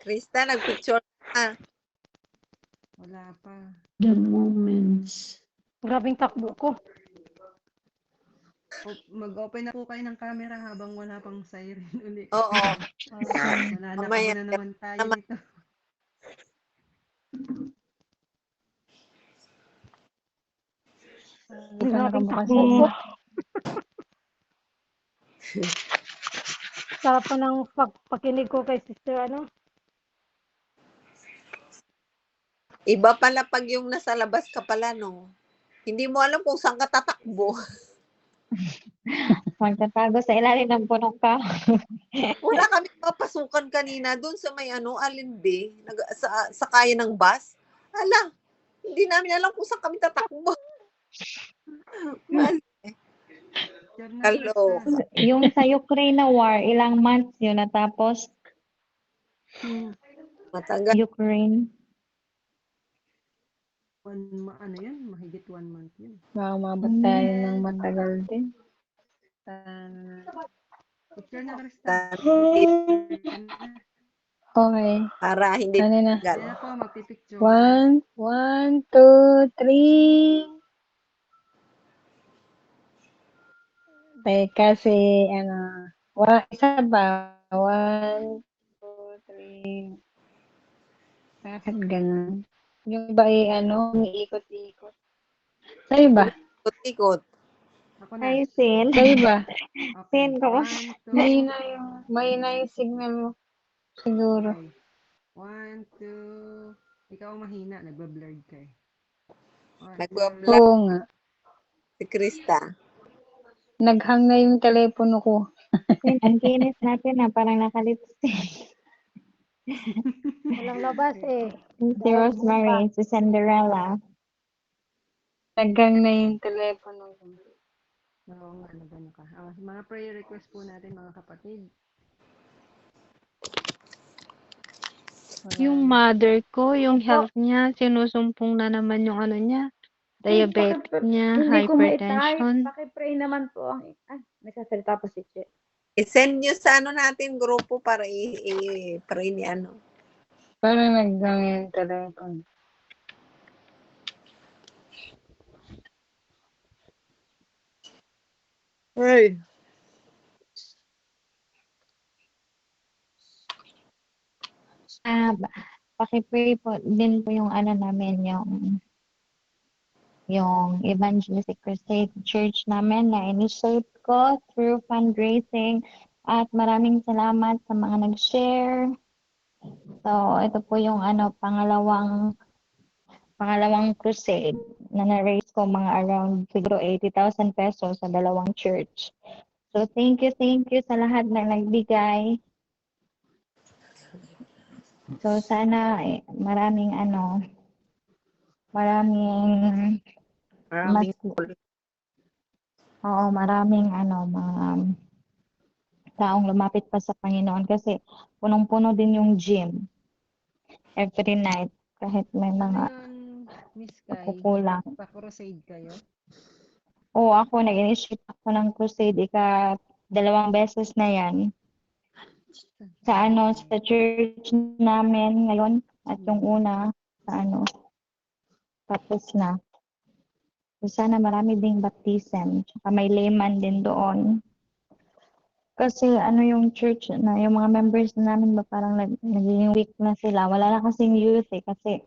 Speaker 1: Krista, nagpicture na.
Speaker 2: Wala pa.
Speaker 6: The moments.
Speaker 7: Grabing takbo ko.
Speaker 2: Mag-open na po kayo ng camera habang wala pang siren ulit.
Speaker 1: Oo.
Speaker 2: Mananakbo
Speaker 1: Mamaya.
Speaker 2: na naman tayo dito.
Speaker 7: Grabing takbo ko. Sarap pa ng pakinig ko kay sister,
Speaker 1: Iba pala pag yung nasa labas ka pala, no? Hindi mo alam kung saan ka tatakbo.
Speaker 4: Magtatago sa ilalim ng punong ka.
Speaker 1: Wala kami papasukan kanina doon sa may Alinbe, sa kaya ng bus. Ala, Hindi namin alam kung saan kami tatakbo. Man, hello.
Speaker 4: Yung sa Ukraine na war, ilang months yun natapos?
Speaker 1: Matagal.
Speaker 4: Ukraine.
Speaker 2: Ano yun? Mahigit 1 month yun.
Speaker 3: Umabot tayo ng matagal din.
Speaker 2: Picture na, Krista.
Speaker 3: Okay.
Speaker 1: Para hindi
Speaker 3: Ano na?
Speaker 1: tagal.
Speaker 2: Kaya po, magpipicture.
Speaker 3: 1, 2, 3. Kasi, isa ba? 1, 2, 3. Bakit ganun? Yung iba umiikot-ikot. Sa'yo ba?
Speaker 1: Ikot-ikot.
Speaker 2: Ako na.
Speaker 4: Ay, Sin.
Speaker 3: Sa'yo ba?
Speaker 2: Okay.
Speaker 4: Sin, ko.
Speaker 2: 1, 2,
Speaker 3: Mahina yung signal mo. Siguro.
Speaker 2: okay. 1, 2. Ikaw ang mahina. Nagbablurred ka eh. 1, 2.
Speaker 1: Nagbablog
Speaker 3: Oo nga.
Speaker 1: si Krista.
Speaker 3: Naghang na yung telepono ko.
Speaker 4: Sin, ang kinis natin na parang nakalipstick.
Speaker 7: Walang labas eh.
Speaker 4: Si Rosemary, si Cinderella.
Speaker 3: Naghang na yung telepono ko.
Speaker 2: Oo nga, nagano ka. Mga prayer request po natin, mga kapatid.
Speaker 3: Yung mother ko, yung health niya, sinusumpong na naman yung niya. Diabetic niya,
Speaker 8: Hindi ko
Speaker 3: hypertension.
Speaker 8: Paki-pray naman po ang... nagsasalita po si Che.
Speaker 1: I-send nyo sa natin grupo para i-pray ni ano.
Speaker 3: Parang naghang yung telepono.
Speaker 1: Hey.
Speaker 4: Paki-pray po din po yung namin, yung Evangelistic Crusade Church namin na initiate ko through fundraising at maraming salamat sa mga nag-share. So, ito po yung pangalawang crusade na na-raise ko mga around siguro 80,000 pesos sa dalawang church. So, thank you sa lahat na nagbigay. So, sana maraming maraming mga taong lumapit pa sa Panginoon kasi punong-puno din yung gym every night kahit may mga
Speaker 2: Miss Kai,
Speaker 4: kukulang.
Speaker 2: pa-crusade kayo?
Speaker 4: Oo, ako nag-initiate ako ng crusade 2 beses na yan. Sa sa church namin ngayon at yung una sa tapos na. So, sana marami ding baptism. Tsaka may layman din doon. Kasi yung church na, yung mga members namin ba parang naging weak na sila. Wala na kasing youth kasi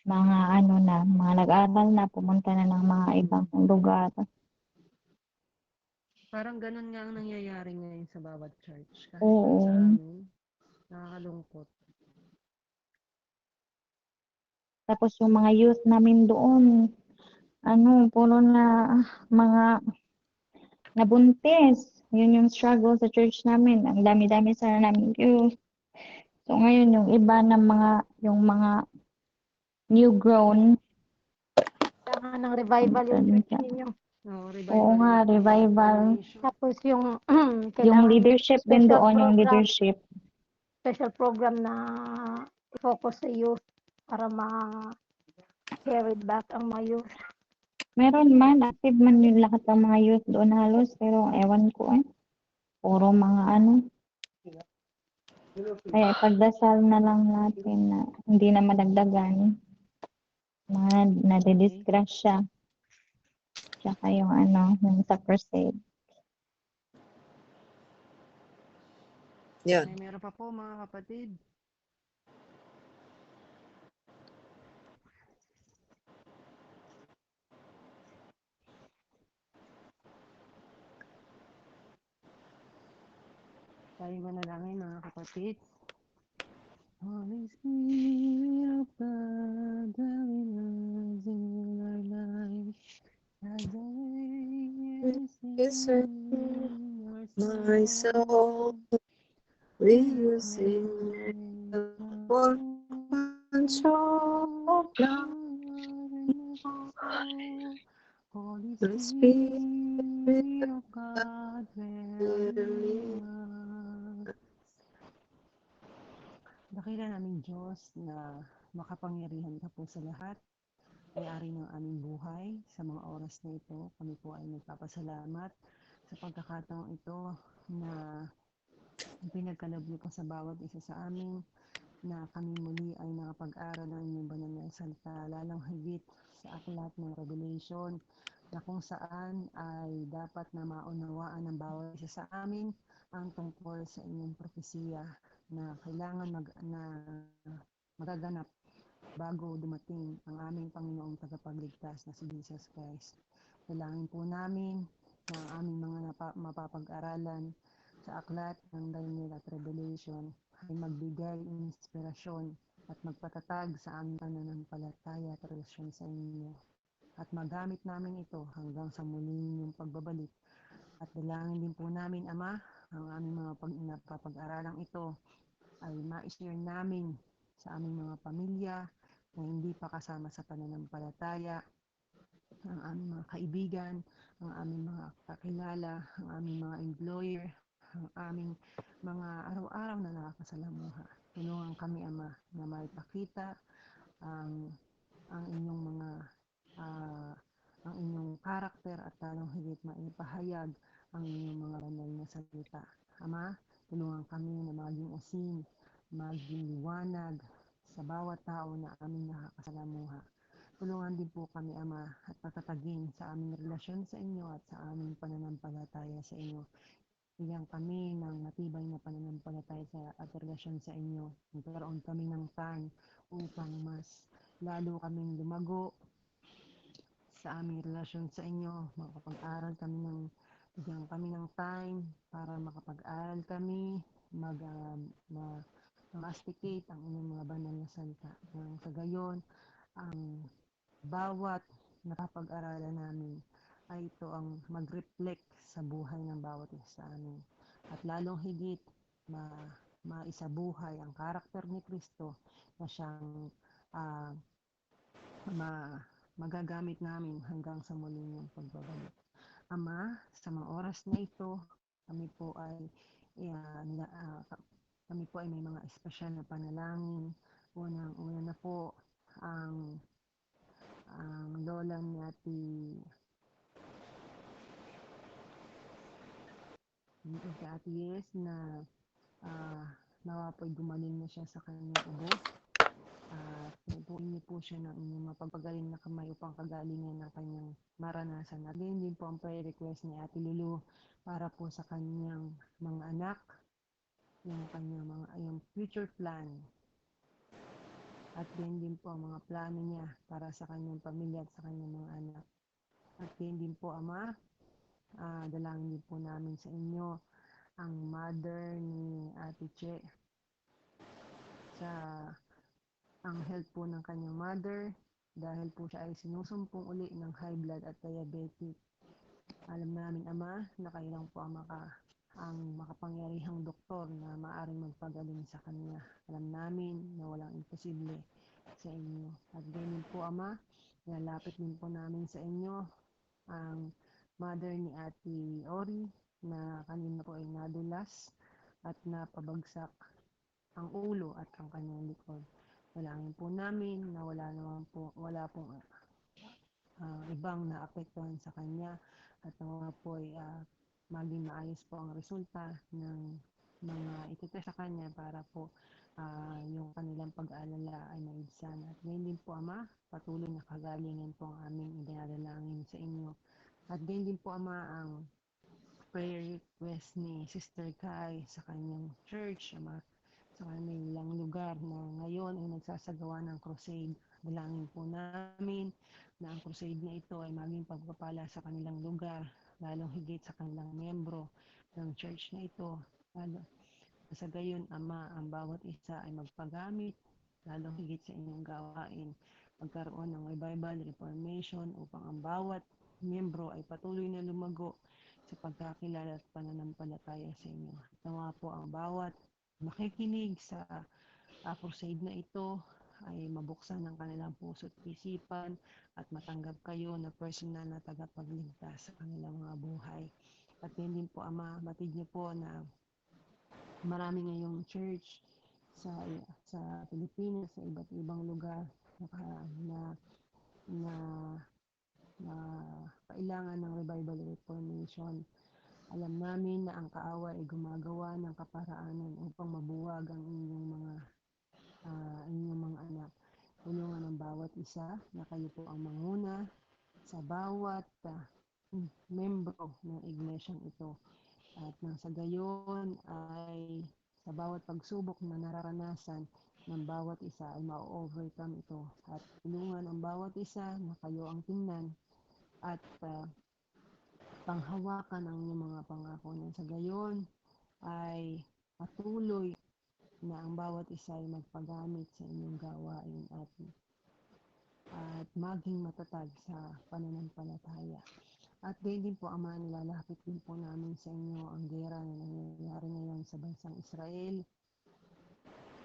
Speaker 4: mga mga nag-aral na, pumunta na ng mga ibang lugar.
Speaker 2: Parang ganun nga ang nangyayari ngayon sa bawat church. Kahit
Speaker 4: Oo.
Speaker 2: sa amin, nakakalungkot.
Speaker 4: Tapos yung mga youth namin doon, puro na mga nabuntis. Yun yung struggle sa church namin. Ang dami-dami sana namin youth. So ngayon yung iba ng yung mga new grown.
Speaker 7: Kailangan ng revival yung church ninyo.
Speaker 4: Oo nga, revival.
Speaker 7: Tapos yung
Speaker 4: Yung
Speaker 7: kailangan
Speaker 4: leadership din doon, yung leadership.
Speaker 7: special program na focus sa youth para ma-carry back ang mga youth.
Speaker 4: Meron man, active man yung lahat ng mga youth doon halos, pero ewan ko puro mga Kaya pagdasal na lang natin na hindi na madagdagan. Mga nadidisgrasya. Tsaka yung yung sa crusade.
Speaker 1: Yun.
Speaker 2: Meron pa po mga kapatid. Tayo manalangin mga kapatid. Holy Spirit of God, dwell in us in our lives. As I
Speaker 1: My soul, we will sing for control of love.
Speaker 2: Spirit of God, dwell in us. Dakila naming Diyos na makapangyarihan ka po sa lahat, may-ari ng aming buhay. Sa mga oras na ito, kami po ay nagpapasalamat sa pagkakataong ito na pinagkaloob niyo po sa bawat isa sa amin na kami muli ay nakapag-aral ng inyong banal na salita, lalong higit sa aklat ng Revelation, na kung saan ay dapat na maunawaan ng bawat isa sa amin ang tungkol sa inyong propesiya na kailangan magaganap bago dumating ang aming Panginoong tagapagligtas na si Jesus Christ. Dalangin po namin na ang aming mga mapapag-aralan sa aklat ng Daniel at Revelation ay magbigay inspirasyon at magpatatag sa aming pananampalataya at relasyon sa inyo. At magamit namin ito hanggang sa muling inyong pagbabalik. At dalangin din po namin, Ama, ang aming mga napapag-aralang ito ay ma-share namin sa aming mga pamilya na hindi pa kasama sa pananampalataya, ang aming mga kaibigan, ang aming mga kakilala, ang aming mga employer, ang aming mga araw-araw na nakakasalamuha. Tulungan kami, Ama, na maipakita ang inyong mga ang inyong karakter at talong higit maipahayag ang inyong mga banal na salita. Ama, tulungan kami na maging asin, maging liwanag sa bawat tao na aming nakakasalamuha. Tulungan din po kami, Ama, at patatagin sa aming relasyon sa inyo at sa aming pananampalataya sa inyo. Bigyan kami ng matibay na pananampalataya at relasyon sa inyo. Nagkaroon kami ng time upang mas lalo kaming lumago sa aming relasyon sa inyo. Makapag-aral kami bigyan kami ng time para makapag-aral kami, masticate ang inyong mga banal na salita. Nang sa gayon, ang bawat napapag-aralan namin ay ito ang mag-reflect sa buhay ng bawat isa sa amin. At lalong higit, maisabuhay ang karakter ni Kristo na siyang magagamit namin hanggang sa muling ng pagbabalik. Ama, sa mga oras na ito, kami po ay may mga espesyal na panalangin. Una na po ang lola ni Ate Yes na nawa po'y gumaling na siya sa kanyang ubo. Tinutuin niyo po siya ng inyong mapagpagaling na kamay upang kagalingan ng kanyang maranasan. At ganyan din po ang prayer request ni Ate Lulu para po sa kanyang mga anak, yung kanyang yung future plan. At ganyan din po ang mga plano niya para sa kanyang pamilya at sa kanyang mga anak. At ganyan din po, Ama, dalangin din po namin sa inyo ang mother ni Ate Che ang health po ng kanyang mother dahil po siya ay sinusumpong uli ng high blood at diabetic. Alam namin, Ama, na kayo lang po ang makapangyarihang doktor na maaaring magpagaling sa kanya. Alam namin na walang imposible sa inyo. At ganyan po, Ama, nilalapit din po namin sa inyo ang mother ni Ate Ori na kanina po ay nadulas at napabagsak ang ulo at ang kanyang likod. Dalangin po namin na wala pong ibang naapektuhan sa kanya at nawa po ay maging maayos po ang resulta ng mga itutest sa kanya para po yung kanilang pag-aalala ay maibsan. At ngayon din po, Ama, patuloy na kagalingan po ang aming idinadalangin sa inyo. At ngayon din po, Ama, ang prayer request ni Sister Kai sa kanyang church, Ama, sa kanilang lugar na ngayon ay nagsasagawa ng crusade. Dalangin po namin na ang crusade na ito ay maging pagpapala sa kanilang lugar, lalong higit sa kanilang miyembro ng church na ito. Sa gayon, Ama, ang bawat isa ay magpagamit, lalong higit sa inyong gawain, magkaroon ng revival, reformation upang ang bawat miyembro ay patuloy na lumago sa pagkakilala at pananampalataya sa inyo. Nawa po ang bawat makikinig sa crusade na ito ay mabuksan ang kanilang puso't isipan at matanggap kayo na personal na tagapagligtas sa kanilang mga buhay. At yun din po, Ama, batid niyo po na marami ngayong church sa Pilipinas, sa iba't ibang lugar na na, na kailangan ng revival reformation. Alam namin na ang kaaway ay gumagawa ng kaparaanan upang mabuwag ang inyong mga anak. Tulungan ang bawat isa na kayo po ang manguna sa bawat membro ng iglesyang ito. At nang sa gayon ay sa bawat pagsubok na nararanasan ng bawat isa ay ma-overcome ito. At tulungan ang bawat isa na kayo ang tingnan at panghawakan ang inyong mga pangako. Nang sa gayon ay patuloy na ang bawat isa ay magpagamit sa inyong gawain at maging matatag sa pananampalataya. At gayon din po, Ama, nilalapit din po namin sa inyo ang gera na nangyayari ngayon sa bansang Israel,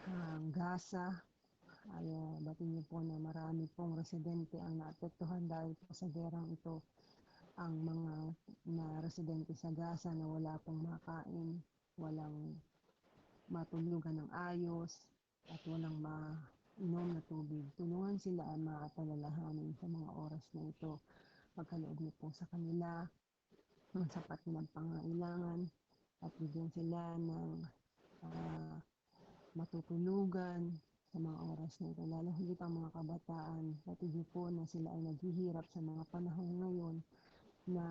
Speaker 2: ang Gaza. Ay batin niyo po na marami pong residente ang naapektuhan dahil po sa gerang ito. Ang mga na residente sa Gaza na wala pong makain, walang matulugan ng ayos, at walang mainom na tubig. Tulungan sila, Ama, at alalahanin sa mga oras na ito. Pagkaloob niyo po sa kanila ng sapat na pangailangan at bigyan sila ng matutulugan sa mga oras na ito. Lalo higit ang mga kabataan, batid niyo po na sila ay naghihirap sa mga panahon ngayon na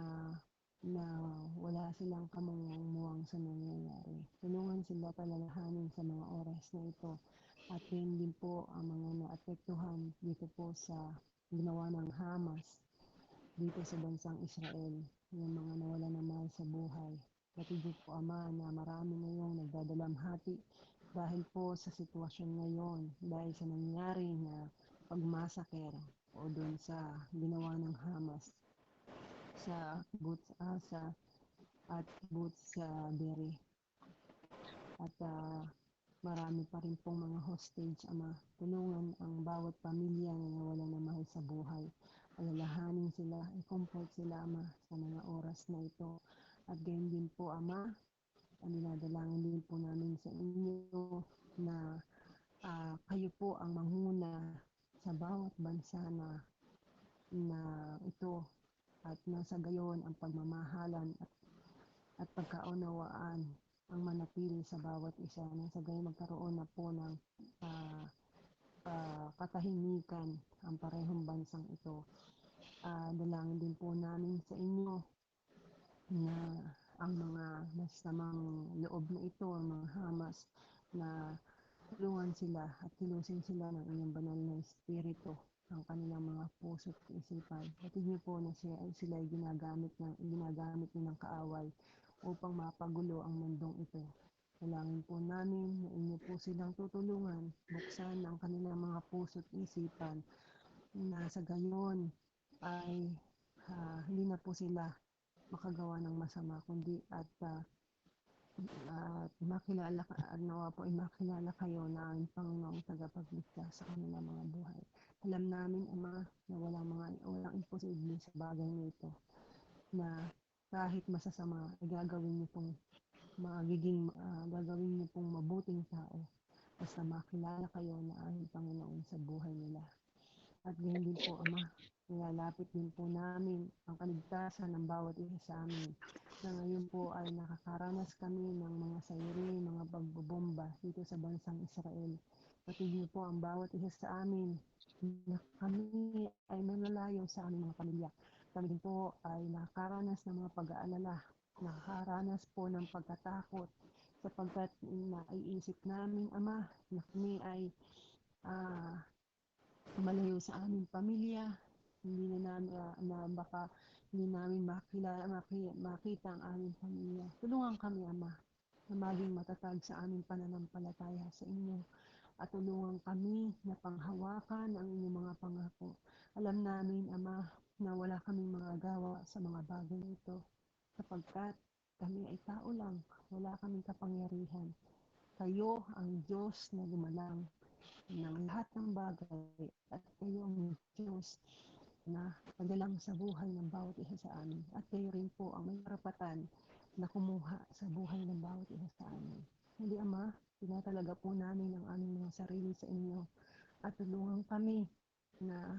Speaker 2: wala silang kamangmuang sa nangyayari. Tulungan sila palalahanin sa mga oras na ito. At yun din po ang mga naapektuhan dito po sa ginawa ng Hamas dito sa bansang Israel, yung mga nawala ng mahal sa buhay. Batid po, Ama, na marami ngayong nagdadalamhati dahil po sa sitwasyon ngayon, dahil sa nangyari na pagmasaker o doon sa ginawa ng Hamas sa kibbutz Asa at kibbutz sa Be'eri. At marami pa rin pong mga hostage, Ama. Tulungan ang bawat pamilya na nawalan ng mahal sa buhay. Alalahanin sila, i-comfort sila, Ama, sa mga oras na ito. At gayon din po, Ama, dinadalangin din po namin sa inyo na kayo po ang manguna sa bawat bansa na ito, at nasa gayon ang pagmamahalan at pagkaunawaan ang manatili sa bawat isa. Nasa gayon magkaroon na po ng katahimikan ang parehong bansang ito. Dalangin din po namin sa inyo na ang mga masamang loob na ito, ang mga Hamas, na tulungan sila at kilusin sila ng inyong banal na espiritu ang kanilang mga puso at isipan. Batid niyo po na sila ay ginagamit ng kaaway upang mapagulo ang mundong ito. Dalangin po namin na inyo po silang tutulungan, buksan ang kanilang mga puso at isipan na sa gayon ay hindi na po sila makagawa ng masama, kundi at makilala kayo na ang Panginoong tagapagligtas sa kanilang mga buhay. Alam namin, Ama, na walang imposible sa bagay nito, na kahit masasama ay gagawin niyo pong mabuting tao basta makilala kayo na ang Panginoon sa buhay nila. At ganyan din po, Ama, nilalapit din po namin ang kaligtasan ng bawat isa sa amin na ngayon po ay nakakaranas kami ng mga sayri, mga pagbobomba dito sa bansang Israel. Patid niyo po ang bawat isa sa amin na kami ay manalayo sa aming mga pamilya. Kami din po ay nakakaranas ng mga pag-aalala, nakakaranas po ng pagkatakot sapagkat naiisip namin, Ama, na kami ay malayo sa aming pamilya, hindi namin makita ang aming pamilya. Tulungan kami, Ama, na maging matatag sa aming pananampalataya sa inyo at tulungan kami na panghawakan ang inyong mga pangako. Alam namin, Ama, na wala kaming mga gawa sa mga bagay nito sapagkat kami ay tao lang, wala kaming kapangyarihan. Kayo ang Diyos na gumalang ng lahat ng bagay at kayo ang Diyos na pagalang sa buhay ng bawat isa sa amin. At kayo rin po ang may karapatan na kumuha sa buhay ng bawat isa sa amin. Hindi, Ama, tinatalaga po namin ang aming mga sarili sa inyo at tulungan kami na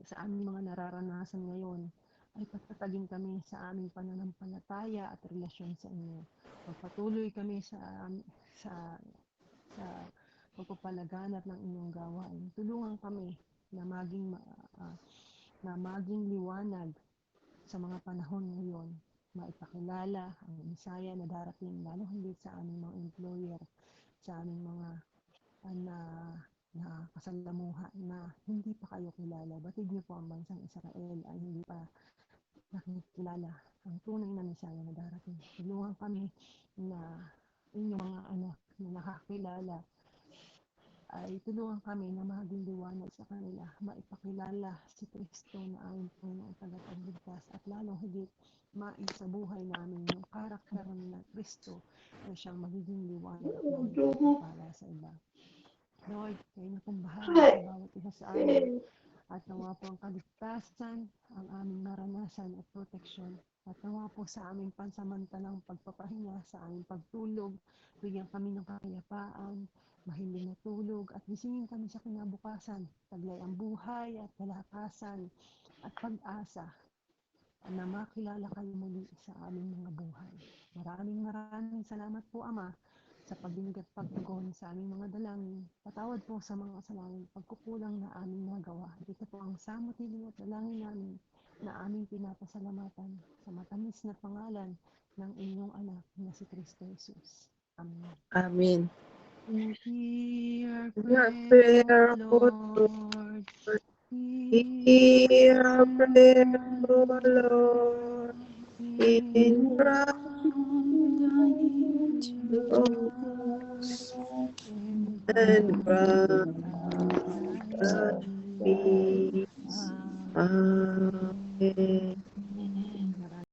Speaker 2: sa aming mga nararanasan ngayon ay patatagin kami sa aming pananampalataya at relasyon sa inyo. Magpatuloy kami sa pagpapalaganap ng inyong gawain. Tulungan kami na maging liwanag sa mga panahon ngayon, maipakilala ang Misaya na darating, lalo higit sa aming mga employer, sa aming mga na kasalamuha na hindi pa kayo kilala. Batid niyo po ang bansang Israel ay hindi pa nakikilala ang tunay na Misaya na darating. Tulungan kami na inyong mga anak na nakakilala ay tulungan kami na maging liwanag sa kanila, maipakilala si Kristo na aming Panginoong tagapagligtas at lalong higit maisabuhay namin yung karakter na Kristo na siyang magiging liwanag at magiging kapala sa iba. Lord, kayo na pong bahala sa bawat isa sa amin at nawa po ang kaligtasan, ang aming naranasan at proteksyon at nawa po sa aming pansamantalang pagpapahinga, sa aming pagtulog, bigyan kami ng kapayapaan, mahimbing na tulog at gisingin kami sa kinabukasan, taglay ang buhay at kalakasan at pag-asa na makilala kayo muli sa aming mga buhay. Maraming salamat po, Ama, sa pagdinig at pagtugon sa aming mga dalangin. Patawad po sa mga kasalanan, pagkukulang na aming nagawa. Ito po ang samot hiling at dalangin namin na aming pinapasalamatan sa matamis na pangalan ng inyong anak na si Kristo Jesus. Amen.
Speaker 9: Amen.
Speaker 2: Hear
Speaker 9: Your
Speaker 2: prayer,
Speaker 9: prayer,
Speaker 2: O
Speaker 9: O
Speaker 2: Lord.
Speaker 9: Hear our prayer, O Lord. In and grant us peace. Amen.